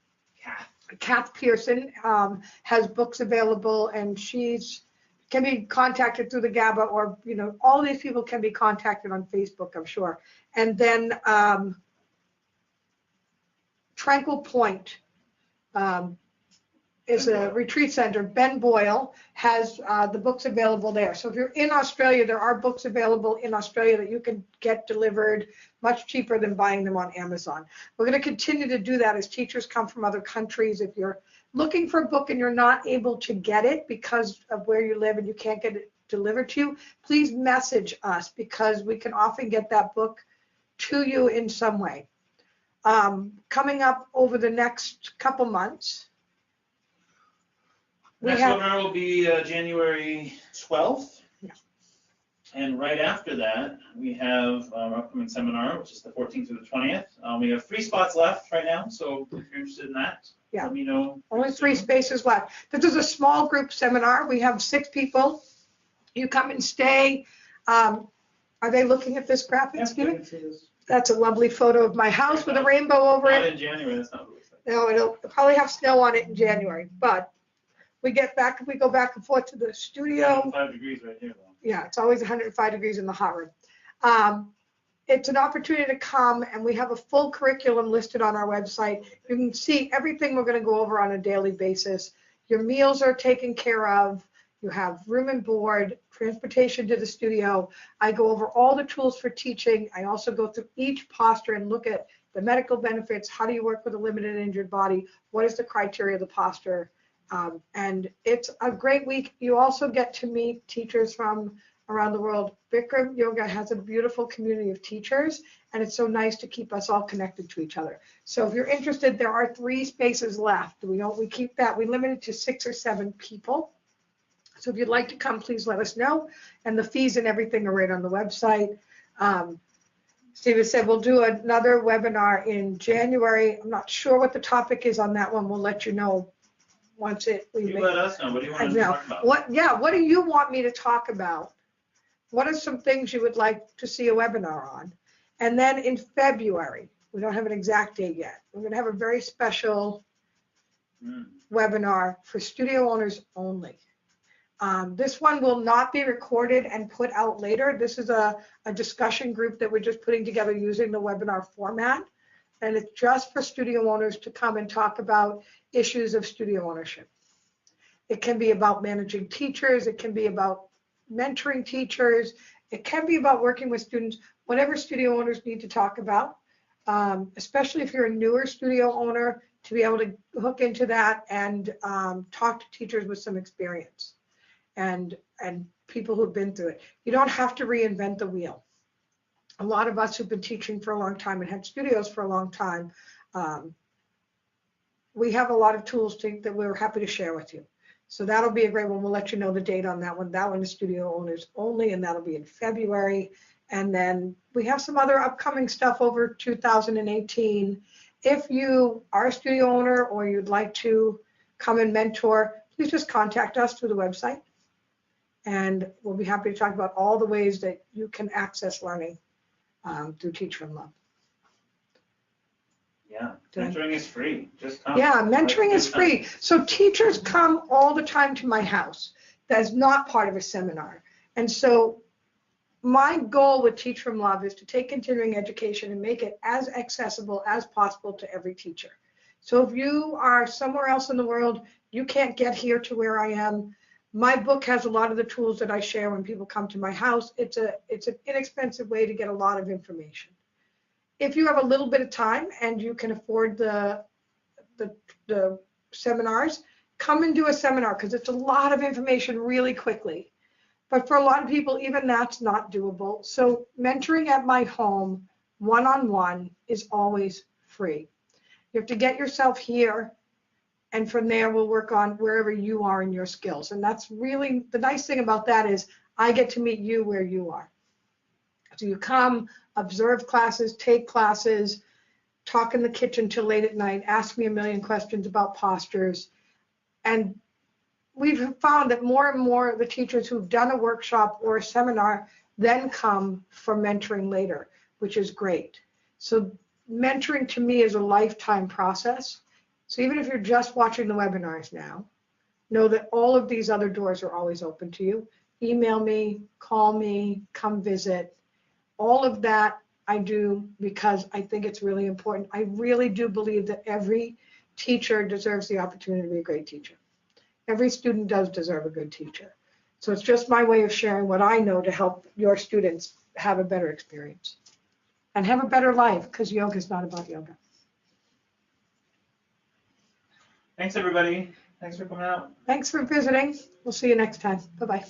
has books available, and can be contacted through the GABA, or all these people can be contacted on Facebook, I'm sure. And then Tranquil Point is a retreat center. Ben Boyle has the books available there. So if you're in Australia, there are books available in Australia that you can get delivered much cheaper than buying them on Amazon. We're going to continue to do that as teachers come from other countries. If you're looking for a book and you're not able to get it because of where you live and you can't get it delivered to you, please message us, because we can often get that book to you in some way. Coming up over the next couple months, We Next have, webinar will be January 12th. Yeah. And right after that, we have our upcoming seminar, which is the 14th through the 20th. We have 3 spots left right now, so if you're interested in that, Yeah. let me know. only 3 spaces left. This is a small group seminar. We have 6 people. You come and stay. Are they looking at this graphic, Yeah, Stephen? you can see this. That's a lovely photo of my house with a rainbow over Not it. in January, that's not what it looks like. No, it'll probably have snow on it in January, but we go back and forth to the studio. 5 degrees right here, though. Yeah, it's always 105 degrees in the hot room. It's an opportunity to come, and we have a full curriculum listed on our website. You can see everything we're going to go over on a daily basis. Your meals are taken care of. You have room and board, transportation to the studio. I go over all the tools for teaching. I also go through each posture and look at the medical benefits. How do you work with a limited and injured body? What is the criteria of the posture? And it's a great week. You also get to meet teachers from around the world. Bikram Yoga has a beautiful community of teachers, and it's so nice to keep us all connected to each other. So if you're interested, there are 3 spaces left. We keep that. We limit it to 6 or 7 people. So if you'd like to come, please let us know. And the fees and everything are right on the website. Stephen said we'll do another webinar in January. I'm not sure what the topic is on that one. We'll let you know once You let us know. What do you want to talk about? What do you want me to talk about? What are some things you would like to see a webinar on? And then in February, we don't have an exact date yet. We're going to have a very special webinar for studio owners only. This one will not be recorded and put out later. This is a discussion group that we're just putting together using the webinar format. And it's just for studio owners to come and talk about issues of studio ownership. It can be about managing teachers. It can be about mentoring teachers. It can be about working with students, whatever studio owners need to talk about, especially if you're a newer studio owner, to be able to hook into that and talk to teachers with some experience and people who've been through it. You don't have to reinvent the wheel. A lot of us who've been teaching for a long time and had studios for a long time, we have a lot of tools that we're happy to share with you. So that'll be a great one. We'll let you know the date on that one. That one is studio owners only, and that'll be in February. And then we have some other upcoming stuff over 2018. If you are a studio owner or you'd like to come and mentor, please just contact us through the website. And we'll be happy to talk about all the ways that you can access learning through Teach from Love. Yeah, mentoring is free. Just come. Yeah, mentoring is free. So teachers come all the time to my house. That's not part of a seminar. And so my goal with Teach from Love is to take continuing education and make it as accessible as possible to every teacher. So if you are somewhere else in the world, you can't get here to where I am. My book has a lot of the tools that I share when people come to my house. It's an inexpensive way to get a lot of information. If you have a little bit of time and you can afford the seminars, come and do a seminar because it's a lot of information really quickly. But for a lot of people, even that's not doable. So mentoring at my home, one-on-one, is always free. You have to get yourself here, and from there we'll work on wherever you are in your skills. And that's really the nice thing about that is I get to meet you where you are. So you come, observe classes, take classes, talk in the kitchen till late at night, ask me a million questions about postures. And we've found that more and more of the teachers who've done a workshop or a seminar then come for mentoring later, which is great. So mentoring to me is a lifetime process. So even if you're just watching the webinars now, know that all of these other doors are always open to you. Email me, call me, come visit. All of that I do because I think it's really important. I really do believe that every teacher deserves the opportunity to be a great teacher. Every student does deserve a good teacher. So it's just my way of sharing what I know to help your students have a better experience and have a better life, because yoga is not about yoga. Thanks, everybody. Thanks for coming out. Thanks for visiting. We'll see you next time. Bye-bye.